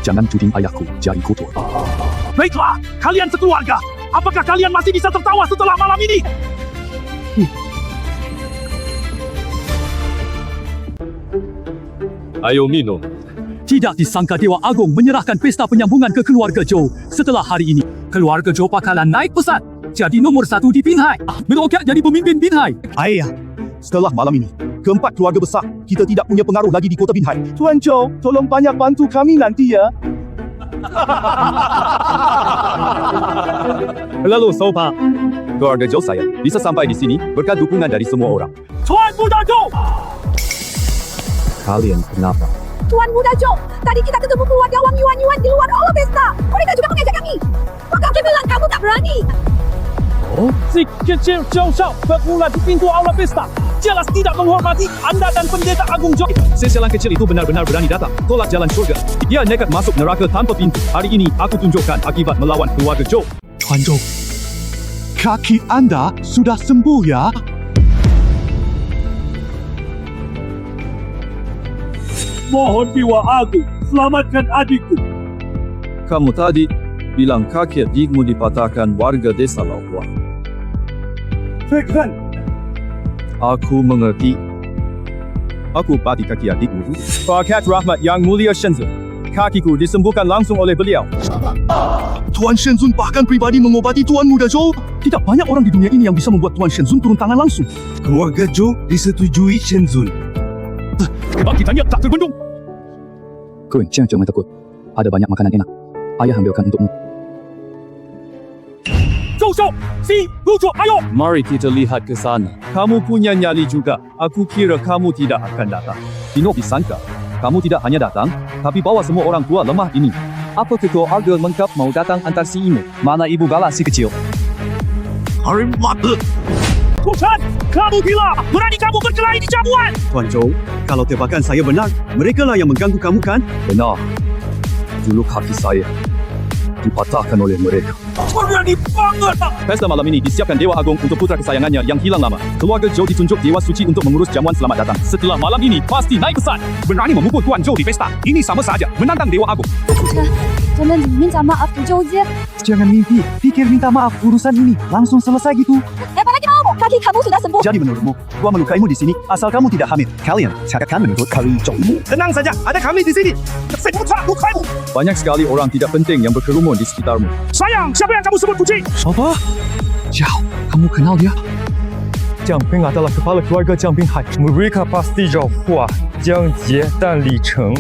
Jangan tuding ayahku jadi kotor. Baiklah, kalian sekeluarga. Apakah kalian masih bisa tertawa setelah malam ini? Ayo minum. Tidak disangka Dewa Agung menyerahkan pesta penyambungan ke keluarga Zhou. Setelah hari ini, keluarga Zhou bakalan naik pesat. Jadi nomor 1 di Binhai. Meroket jadi pemimpin Binhai. Ayah, setelah malam ini, keempat keluarga besar, kita tidak punya pengaruh lagi di kota Binhai. Tuan Zhou, tolong banyak bantu kami nanti ya. Lalu Sopa, keluarga Zhou saya bisa sampai di sini berkat dukungan dari semua orang. Tuan Muda Zhou! Kalian kenapa? Tuan Muda Zhou, tadi kita ketemu keluarga Wang Yuan-Yuan di luar aula pesta. Mereka juga mengajak kami. Maka kami bilang kamu tak berani. Oh, Si kecil Zhou Shao bermula di pintu aula pesta. Jelas tidak menghormati Anda dan Pendeta Agung Zhou. sesialan kecil itu benar-benar berani datang, tolak jalan surga. Dia nekat masuk neraka tanpa pintu. Hari ini aku tunjukkan akibat melawan keluarga Zhou. Tuan Zhou, kaki Anda sudah sembuh ya? Mohon Dewa Agung, selamatkan adikku. Kamu tadi bilang kaki adikmu dipatahkan warga desa Lauhua. Fekhan, Aku mengerti. Aku pati kaki adikmu. Berkat rahmat Yang Mulia Shenzhen, kakiku disembuhkan langsung oleh beliau. Tuan Shenzun bahkan pribadi mengobati Tuan Muda Zhou. Tidak banyak orang di dunia ini yang bisa membuat Tuan Shenzun turun tangan langsung. Keluarga Zhou disetujui Shenzun. Kebangkitannya tak terbendung. Queen, jangan takut. Ada banyak makanan enak. Ayah ambilkan untukmu. Zhou Shou, si, lucu, ayo. Mari kita lihat ke sana. Kamu punya nyali juga. Aku kira kamu tidak akan datang. Tino disangka. Kamu tidak hanya datang, tapi bawa semua orang tua lemah ini. Apa ketua arga lengkap mau datang antar si imut? Mana ibu bala si kecil? Hari mata. Tuan, kamu gila. Berani kamu berkelahi di jamuan. Tuan Zhou, kalau tebakan saya benar, merekalah yang mengganggu kamu kan? Benar. Dulu kaki saya dipatahkan oleh mereka. Berani banget. Pesta malam ini disiapkan Dewa Agung untuk putra kesayangannya yang hilang lama. Keluarga Zhou ditunjuk Dewa Suci untuk mengurus jamuan selamat datang. Setelah malam ini, pasti naik pesat. Berani memukul Tuan Zhou di pesta. Ini sama saja menantang Dewa Agung. 真的minta maaf ke Zhou姐。 Jangan mimpi, pikir minta maaf urusan ini langsung selesai gitu. Apa lagi mau? Kaki kamu sudah sembuh. Jadi menurutmu, gua melukaimu di sini asal kamu tidak hamil. Kalian takkan menuntut kali Zhou. Tenang saja, ada kami di sini. Saya tak lukaimu. Banyak sekali orang tidak penting yang berkerumun di sekitarmu. Sayang, siapa yang kamu sebut puji? Apa? Zhao, kamu kenal dia? Jiang Ping adalah kepala keluarga Jiang Ping Hai. Mereka pasti jauh Hua, Jiang Jie dan Li Cheng.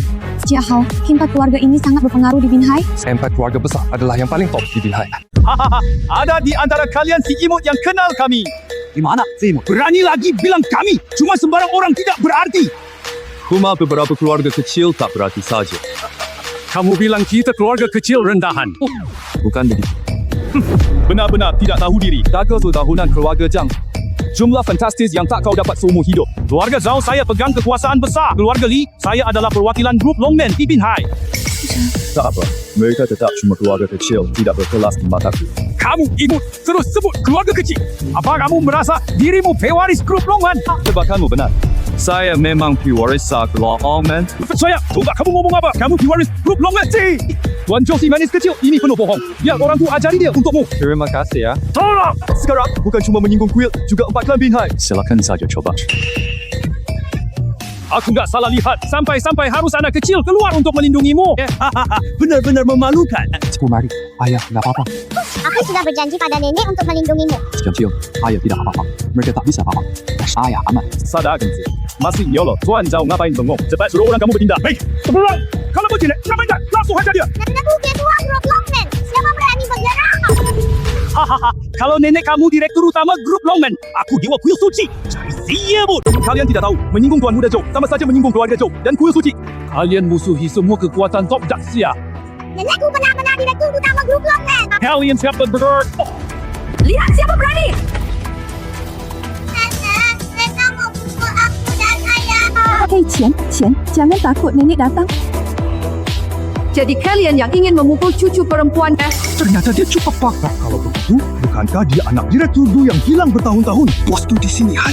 Jia Hao, empat keluarga ini sangat berpengaruh di Binhai. Empat keluarga besar adalah yang paling top di Binhai. Hahaha, ada di antara kalian si imut yang kenal kami. Di mana si imut? Berani lagi bilang kami. Cuma sembarang orang tidak berarti. Cuma beberapa keluarga kecil tak berarti saja. Kamu bilang kita keluarga kecil rendahan. Bukan begitu. Benar-benar tidak tahu diri. Gagal tahunan keluarga Zhang. Jumlah fantastis yang tak kau dapat seumur hidup. Keluarga Zhao saya pegang kekuasaan besar. Keluarga Li, saya adalah perwakilan grup Longmen di Binhai. Tak apa. Mereka tetap cuma keluarga kecil, tidak berkelas di mataku. Kamu imut, terus sebut keluarga kecil. Apa kamu merasa dirimu pewaris grup Longmen? Tebakanmu benar. Saya memang pewaris Longmen. Saya, tunggu kamu ngomong apa? Kamu pewaris grup Longmen sih. Tuan Zhou si manis kecil, ini penuh bohong. Biar orang tu ajari dia untukmu. Terima kasih ya. Tolong! Sekarang bukan cuma menyinggung kuil, juga empat klan Binhai. Silakan saja coba. Aku nggak salah lihat. Sampai-sampai harus anak kecil keluar untuk melindungimu. Benar-benar memalukan. Mari, ayah, tidak apa-apa. Aku sudah berjanji pada nenek untuk melindungimu. Kecil, ayah tidak apa-apa. Mereka tak bisa apa-apa. Ayah aman. Sadarkan sih. Masih nyolot. Tuan Zhao ngapain bengong? Cepat suruh orang kamu bertindak. Hei, sebelah. Kalau begini, ngapain? Langsung hajar dia. Aku ketua grup Longmen. Siapa berani menyerang? Hahaha, kalau nenek kamu direktur utama grup Longmen, aku dewa kuil suci. Cari siapun. Kalian tidak tahu, menyinggung Tuan Muda Zhou sama saja menyinggung keluarga Zhou dan kuil suci. Kalian musuhi semua kekuatan top Daxia. Nenekku benar-benar direktur utama grup Longmen. Kalian siapa bergerak? Lihat siapa berani. Nenek, mereka mau pukul aku dan ayah. Hei Qian, jangan takut nenek datang. Jadi kalian yang ingin memukul cucu perempuan Ternyata dia cukup fakta. Kalau begitu, bukankah dia anak direktur dulu yang hilang bertahun-tahun? Bos tu di sini, Hai.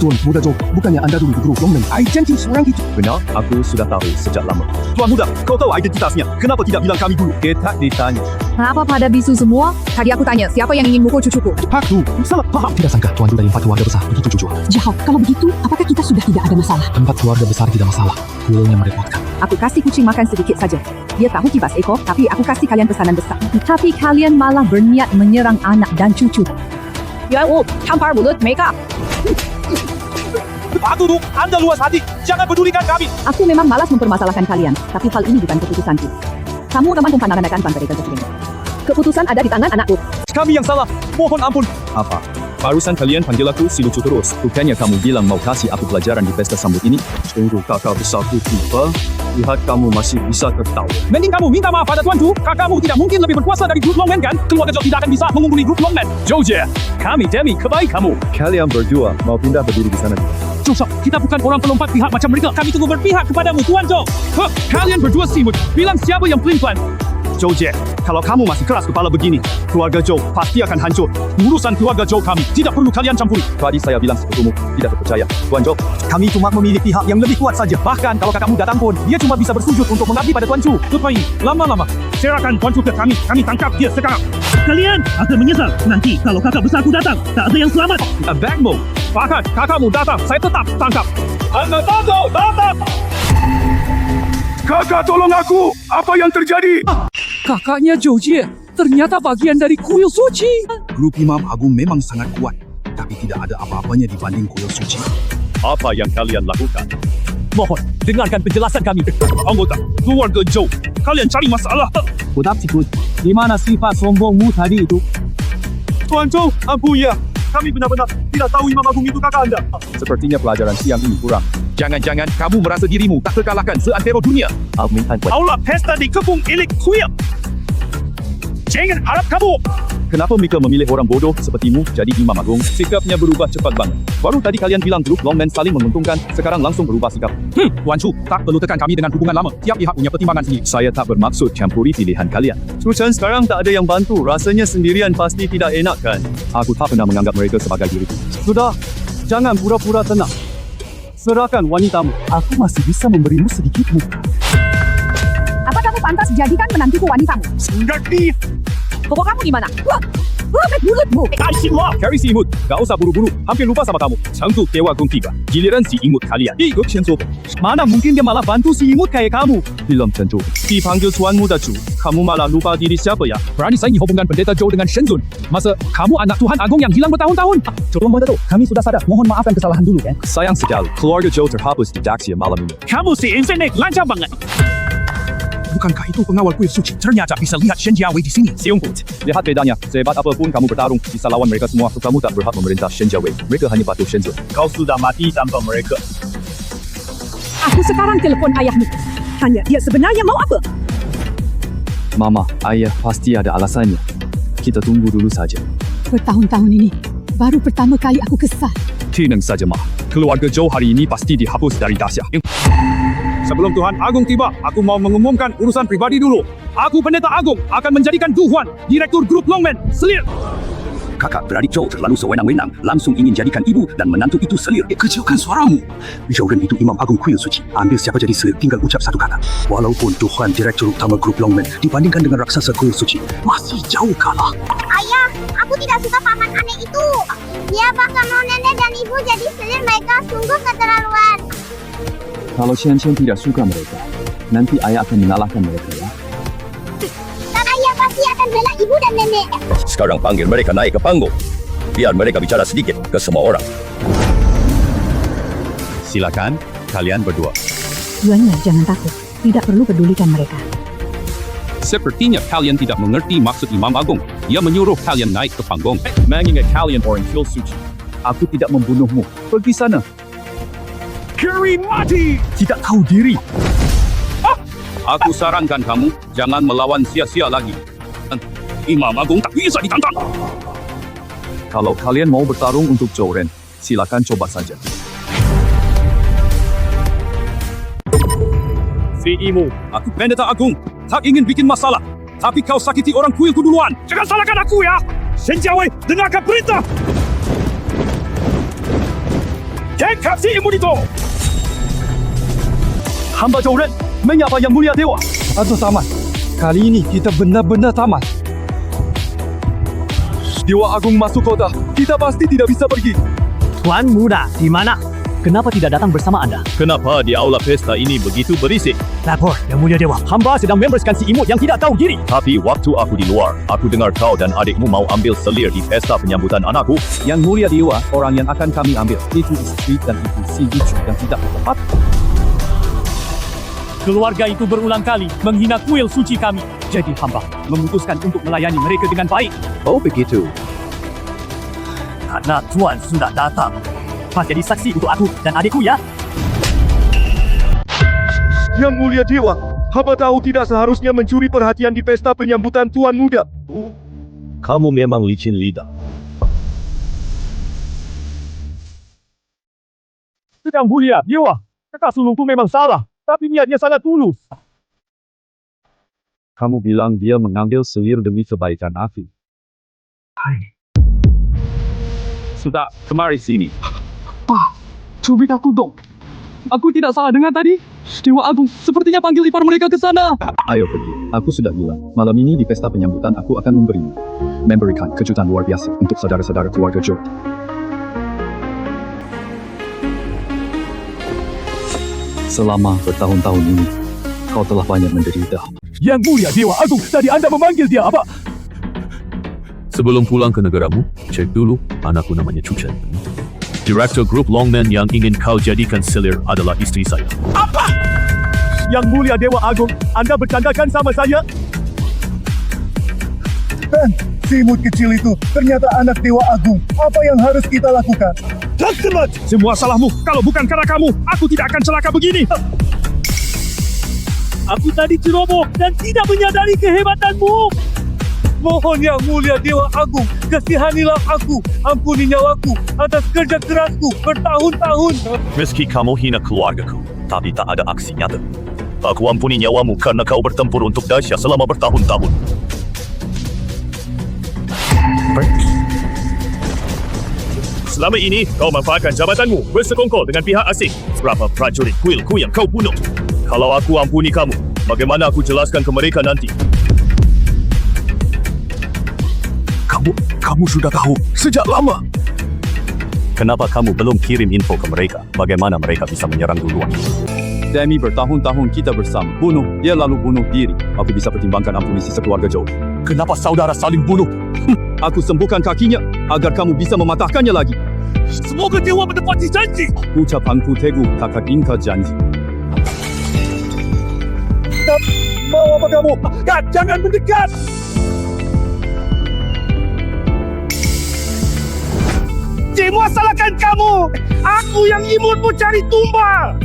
Tuan Muda Zhou, bukannya anda dulu di grup Longmen? Hai janji seorang itu. Benar, aku sudah tahu sejak lama. Tuan Muda, kau tahu identitasnya. Kenapa tidak bilang kami dulu? Kita ditanya. Apa pada bisu semua? Tadi aku tanya siapa yang ingin mukul cucuku. Hak tu, salah paham. Tidak sangka Tuan dari empat keluarga besar begitu jujur. Zhao, kalau begitu, apakah kita sudah tidak ada masalah? Empat keluarga besar tidak masalah. Kuilnya merepotkan. Aku kasih kucing makan sedikit saja. Dia tahu kibas ekor, tapi aku kasih kalian pesanan besar. Tapi kalian malah berniat menyerang anak dan cucu. 元武长牌mulut mereka. Aku tu, anda luas hati. Jangan pedulikan kami. Aku memang malas mempermasalahkan kalian, tapi hal ini bukan keputusanku. Kamu teman pandangan akan pantai presiden. Keputusan ada di tangan anakku. Kami yang salah. Mohon ampun. Apa? Barusan kalian panggil aku si lucu terus. Bukannya kamu bilang mau kasih aku pelajaran di pesta sambut ini? Tunggu kakak besarku tiba. Lihat kamu masih bisa tertawa. Mending kamu minta maaf pada tuanku. Kakakmu tidak mungkin lebih berkuasa dari grup Longmen kan? Keluarga Zhou tidak akan bisa mengungguli grup Longmen. Zhou Jie, kami demi kebaikan kamu. Kalian berdua mau pindah berdiri di sana. Zhou Shao, kita bukan orang pelompat pihak macam mereka. Kami tunggu berpihak kepadamu, Tuan Zhou. Kalian berdua simut. Bilang siapa yang pelin-pelan. Zhou Jie, kalau kamu masih keras kepala begini, keluarga Zhou pasti akan hancur. Urusan keluarga Zhou kami tidak perlu kalian campuri. Tadi saya bilang sekutumu tidak terpercaya. Tuan Zhou, kami cuma memilih pihak yang lebih kuat saja. Bahkan kalau kakakmu datang pun, dia cuma bisa bersujud untuk mengabdi pada Tuan Chu. Lepas ini, lama-lama, serahkan Tuan Chu ke kami. Kami tangkap dia sekarang. Kalian akan menyesal nanti kalau kakak besarku datang. Tak ada yang selamat. A backbone. Bahkan kakakmu datang, saya tetap tangkap. Anak Tuan Zhou datang. Kakak tolong aku. Apa yang terjadi? Kakaknya Joji ternyata bagian dari kuil suci. Grup Imam Agung memang sangat kuat, tapi tidak ada apa-apanya dibanding kuil suci. Apa yang kalian lakukan? Mohon, dengarkan penjelasan kami. Anggota keluarga Joe, kalian cari masalah. Kudap sikut. Di mana sifat sombongmu tadi itu? Tuan Zhou, ampun ya. Kami benar-benar tidak tahu Imam Agung itu kakak anda. Sepertinya pelajaran siang ini kurang. Jangan-jangan kamu merasa dirimu tak terkalahkan seantero dunia. Aula pesta di kebun elit kuil. Jangan harap kamu. Kenapa Mika memilih orang bodoh sepertimu jadi Imam Agung? Sikapnya berubah cepat banget. Baru tadi kalian bilang grup Longman saling menguntungkan, sekarang langsung berubah sikap. Tuan Chu, tak perlu tekan kami dengan hubungan lama. Tiap pihak punya pertimbangan sendiri. Saya tak bermaksud campuri pilihan kalian. Sucan sekarang tak ada yang bantu. Rasanya sendirian pasti tidak enak kan? Aku tak pernah menganggap mereka sebagai diriku. Sudah, jangan pura-pura tenang. Serahkan wanitamu. Aku masih bisa memberimu sedikit muka. Apa kamu pantas jadikan menantiku wanitamu? Negatif. Pokok kamu di mana? Robek mulutmu. Carry si imut, gak usah buru-buru. Hampir lupa sama kamu. Cantuk Dewa Agung tiba. Giliran si imut kalian. Ikut Shenzo. Mana mungkin dia malah bantu si imut kayak kamu? Belum tentu. Dipanggil Tuan Muda Chu, kamu malah lupa diri siapa ya? Berani saingi hubungan pendeta Joe dengan Shenzun. Masa kamu anak Tuhan Agung yang hilang bertahun-tahun? Tolong Dato, kami sudah sadar. Mohon maafkan kesalahan dulu kan. Sayang sekali, keluarga Joe terhapus di Daxia malam ini. Kamu si Infinite lancar banget. Bukankah itu pengawal kuil suci? Ternyata bisa lihat Shen Jiawei di sini. Siung Put, lihat bedanya. Sehebat apapun kamu bertarung, bisa lawan mereka semua. Kamu tak berhak memerintah Shen Jiawei. Mereka hanya patuh Shenzun. Kau sudah mati tanpa mereka. Aku sekarang telepon ayahmu. Tanya dia sebenarnya mau apa? Mama, ayah pasti ada alasannya. Kita tunggu dulu saja. Bertahun-tahun ini, baru pertama kali aku kesal. Tenang saja, Ma. Keluarga Joe hari ini pasti dihapus dari Daxia. Sebelum Tuhan Agung tiba, aku mau mengumumkan urusan pribadi dulu. Aku Pendeta Agung akan menjadikan Duhuan Direktur Grup Longman Selir. Kakak beradik Joe terlalu sewenang-wenang, langsung ingin jadikan ibu dan menantu itu selir. Kecilkan suaramu. Joren itu Imam Agung kuil suci. Ambil siapa jadi selir, tinggal ucap satu kata. Walaupun Duhuan Direktur Utama Grup Longman dibandingkan dengan raksasa kuil suci, masih jauh kalah. Ayah, aku tidak suka paman aneh itu. Dia bahkan mau nenek dan ibu jadi selir, mereka sungguh keterlaluan. Kalau Shen tidak suka mereka, nanti ayah akan mengalahkan mereka ya. Dan ayah pasti akan bela ibu dan nenek. Sekarang panggil mereka naik ke panggung. Biar mereka bicara sedikit ke semua orang. Silakan, kalian berdua. Yuannya jangan takut. Tidak perlu pedulikan mereka. Sepertinya kalian tidak mengerti maksud Imam Agung. Dia menyuruh kalian naik ke panggung. Mengingat kalian orang kuil suci. Aku tidak membunuhmu. Pergi sana. Kiri mati. Tidak tahu diri. Aku sarankan kamu jangan melawan sia-sia lagi. Imam Agung tak bisa ditantang. Kalau kalian mau bertarung untuk Joren, silakan coba saja. Si Imu, aku Pendeta Agung. Tak ingin bikin masalah. Tapi kau sakiti orang kuilku duluan. Jangan salahkan aku ya. Shen Jiawei, dengarkan perintah. Tangkap si imut itu. Hamba Joren menyapa Yang Mulia Dewa. Aduh tamat. Kali ini kita benar-benar tamat. Dewa Agung masuk kota. Kita pasti tidak bisa pergi. Tuan Muda, di mana? Kenapa tidak datang bersama Anda? Kenapa di aula pesta ini begitu berisik? Lapor, Yang Mulia Dewa. Hamba sedang membersihkan si imut yang tidak tahu diri. Tapi waktu aku di luar, aku dengar kau dan adikmu mau ambil selir di pesta penyambutan anakku. Yang Mulia Dewa, orang yang akan kami ambil. Itu istri dan itu si lucu yang tidak tepat. Keluarga itu berulang kali menghina kuil suci kami. Jadi hamba memutuskan untuk melayani mereka dengan baik. Oh begitu. Karena Tuan sudah datang. Mas jadi saksi untuk aku dan adikku ya. Yang Mulia Dewa, hamba tahu tidak seharusnya mencuri perhatian di pesta penyambutan Tuan Muda. Kamu memang licin lidah. Yang Mulia Dewa, kakak sulungku memang salah, tapi niatnya sangat tulus. Kamu bilang dia mengambil selir demi kebaikan Afi. Sudah, kemari sini. Pak, cubit aku dong. Aku tidak salah dengar tadi. Dewa Agung sepertinya panggil ipar mereka ke sana. Ayo pergi. Aku sudah bilang, malam ini di pesta penyambutan aku akan memberikan kejutan luar biasa untuk saudara-saudara keluarga Joe. Selama bertahun-tahun ini, Kau telah banyak menderita. Yang mulia Dewa Agung, tadi anda memanggil dia apa? Sebelum pulang ke negaramu, cek dulu anakku namanya Chu Chen. Direktur grup Longman yang ingin kau jadikan selir adalah istri saya. Apa? Yang mulia Dewa Agung, anda bercandakan sama saya? Dan si imut kecil itu ternyata anak Dewa Agung. Apa yang harus kita lakukan? Temat! Semua salahmu. Kalau bukan karena kamu, aku tidak akan celaka begini. Aku tadi ceroboh dan tidak menyadari kehebatanmu. Mohon Yang Mulia Dewa Agung, kasihanilah aku, ampuni nyawaku atas kerja kerasku bertahun-tahun. Meski kamu hina keluargaku, tapi tak ada aksi nyata. Aku ampuni nyawamu karena kau bertempur untuk Dasya selama bertahun-tahun. Selama ini, kau manfaatkan jabatanmu bersekongkol dengan pihak asing. Berapa prajurit kuilku yang kau bunuh? Kalau aku ampuni kamu, bagaimana aku jelaskan ke mereka nanti? Kamu sudah tahu sejak lama. Kenapa kamu belum kirim info ke mereka? Bagaimana mereka bisa menyerang duluan? Demi bertahun-tahun kita bersama. Bunuh, dia lalu bunuh diri. Aku bisa pertimbangkan ampuni sisa keluarga Zhou. Kenapa saudara saling bunuh? Aku sembuhkan kakinya agar kamu bisa mematahkannya lagi. Semoga dewa menepati janji. Ucapanku teguh, kakak ingkar janji. Mau apa kamu? Kak, jangan mendekat. Semua salahkan kamu. Aku yang imutmu cari tumbal.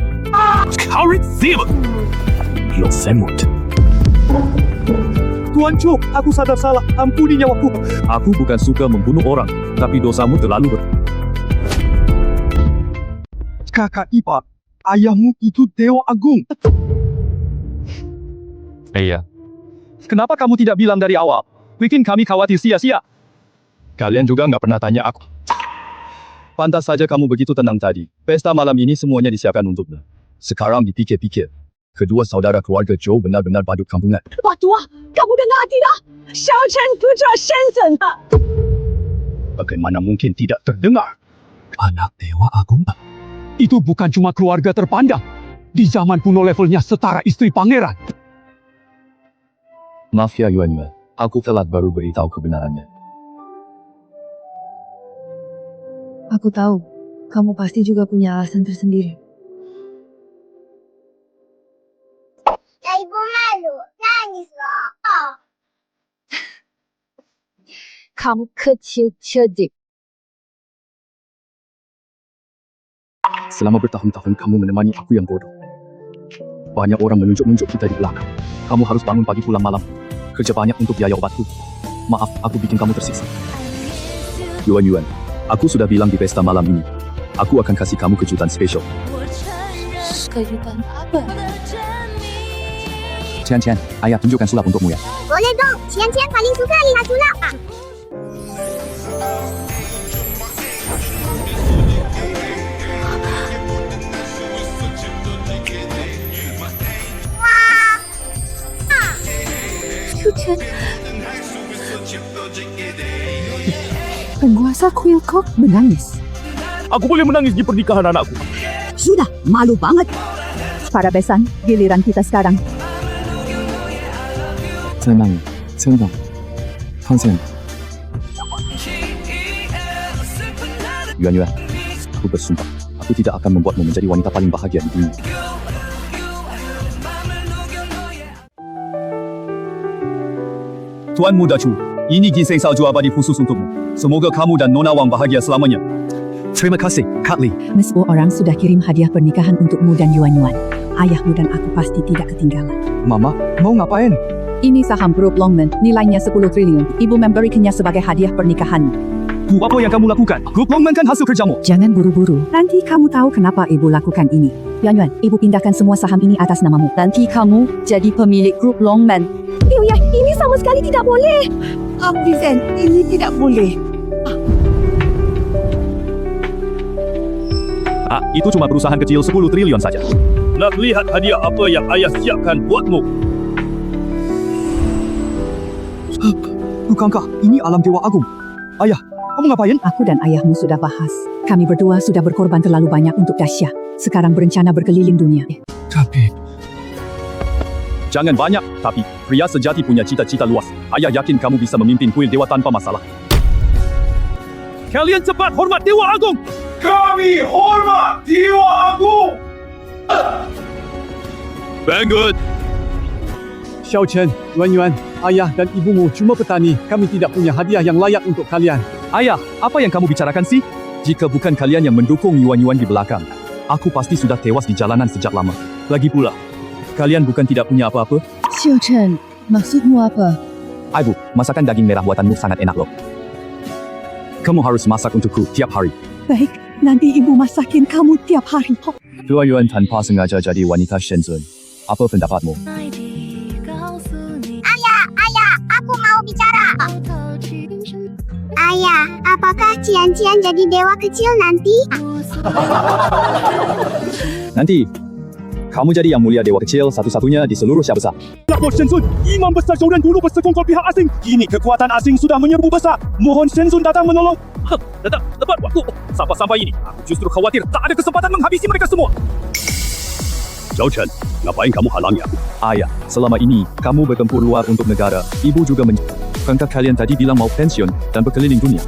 Kaurit Zibut! Lo semut. Tuan Chu, aku sadar salah. Ampuni nyawaku. Aku bukan suka membunuh orang, tapi dosamu terlalu berat. Kakak ipar, ayahmu itu Dewa Agung. Iya. Kenapa kamu tidak bilang dari awal? Bikin kami khawatir sia-sia. Kalian juga nggak pernah tanya aku. Pantas saja kamu begitu tenang tadi. Pesta malam ini semuanya disiapkan untukmu. Sekarang dipikir-pikir, kedua saudara keluarga Zhou benar-benar badut kampungan. Wah tua, kamu dengar tidak? Xiao Chen putra Shensen. Bagaimana mungkin tidak terdengar? Anak Dewa Agung? Itu bukan cuma keluarga terpandang. Di zaman kuno levelnya setara istri pangeran. Maaf ya Yuan Yuan, aku telat baru beritahu kebenarannya. Aku tahu, kamu pasti juga punya alasan tersendiri. Ibu malu, nangis loh. Kamu kecil cerdik. Selama bertahun-tahun kamu menemani aku yang bodoh. Banyak orang menunjuk-nunjuk kita di belakang. Kamu harus bangun pagi pulang malam. Kerja banyak untuk biaya obatku. Maaf, aku bikin kamu tersiksa. Yuan Yuan, aku sudah bilang di pesta malam ini. Aku akan kasih kamu kejutan spesial. Kejutan apa? Cian, ayah tunjukkan sulap untukmu ya. Boleh dong, Cian-Cian paling suka lihat sulap. Chu Chen. Penguasa kuil kok menangis. Aku boleh menangis di pernikahan anakku. Sudah, malu banget. Para besan, giliran kita sekarang. Tenang, Hansen. Yuan Yuan, aku bersumpah, aku tidak akan membuatmu menjadi wanita paling bahagia di dunia. Tuan Muda Chu, ini ginseng salju abadi khusus untukmu. Semoga kamu dan Nona Wang bahagia selamanya. Terima kasih, Kak Li. Semua orang sudah kirim hadiah pernikahan untukmu dan Yuan Yuan. Ayahmu dan aku pasti tidak ketinggalan. Mama, mau ngapain? Ini saham grup Longman, nilainya 10 triliun. Ibu memberikannya sebagai hadiah pernikahan. Apa yang kamu lakukan? Grup Longman kan hasil kerjamu. Jangan buru-buru. Nanti kamu tahu kenapa ibu lakukan ini. Yuan Yuan, ibu pindahkan semua saham ini atas namamu. Nanti kamu jadi pemilik grup Longman. Ya, ini sama sekali tidak boleh. Vincent, ini tidak boleh. Itu cuma perusahaan kecil 10 triliun saja. Nak lihat hadiah apa yang ayah siapkan buatmu? Bukankah ini alam Dewa Agung? Ayah, kamu ngapain? Aku dan ayahmu sudah bahas. Kami berdua sudah berkorban terlalu banyak untuk Dasya. Sekarang berencana berkeliling dunia. Tapi Jangan banyak, tapi pria sejati punya cita-cita luas. Ayah yakin kamu bisa memimpin kuil dewa tanpa masalah. Kalian cepat hormat Dewa Agung! Kami hormat Dewa Agung! Vanguard! Xiao Chen, Yuan Yuan, ayah dan ibumu cuma petani. Kami tidak punya hadiah yang layak untuk kalian. Ayah, apa yang kamu bicarakan sih? Jika bukan kalian yang mendukung Yuan-Yuan di belakang, aku pasti sudah tewas di jalanan sejak lama. Lagi pula, kalian bukan tidak punya apa-apa? Xiao Chen, maksudmu apa? Ibu, masakan daging merah buatanmu sangat enak loh. Kamu harus masak untukku tiap hari. Baik, nanti ibu masakin kamu tiap hari. Yuan-Yuan tanpa sengaja jadi wanita Shenzhen. Apa pendapatmu? Ayah, aku mau bicara. Ayah, apakah Cian-Cian jadi dewa kecil nanti? Nanti, kamu jadi yang mulia dewa kecil satu-satunya di seluruh Xia besar. Lapor Shenzhen, Imam Besar Zhou Ren dulu bersekongkol pihak asing. Kini kekuatan asing sudah menyerbu besar. Mohon Shenzhen datang menolong. Tepat waktu. Sampai-sampai ini, aku justru khawatir tak ada kesempatan menghabisi mereka semua. Zhao Chen, ngapain kamu halangi aku? Ayah, selama ini, kamu bertempur luar untuk negara. Ibu juga Bukankah kalian tadi bilang mau pensiun dan berkeliling dunia?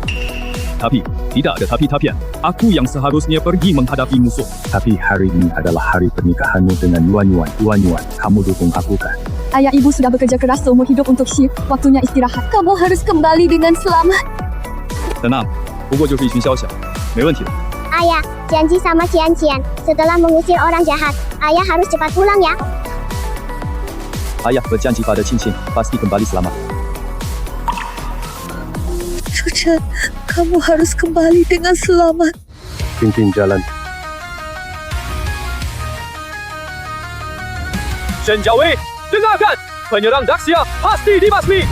Tapi, tidak ada tapi-tapian. Aku yang seharusnya pergi menghadapi musuh. Tapi hari ini adalah hari pernikahanmu dengan Yuan-Yuan. Yuan-Yuan, kamu dukung aku kan? Ayah ibu sudah bekerja keras seumur hidup untuk Xi. Waktunya istirahat. Kamu harus kembali dengan selamat. Tenang, 不过就是一群宵小，没问题的。 Ayah, janji sama Cian-Cian. Setelah mengusir orang jahat, ayah harus cepat pulang ya. Ayah berjanji pada Cincin, pasti kembali selamat. Chen, kamu harus kembali dengan selamat. Cincin jalan. Shen Jiawei, dengarkan! Penyerang Daxia pasti dibasmi!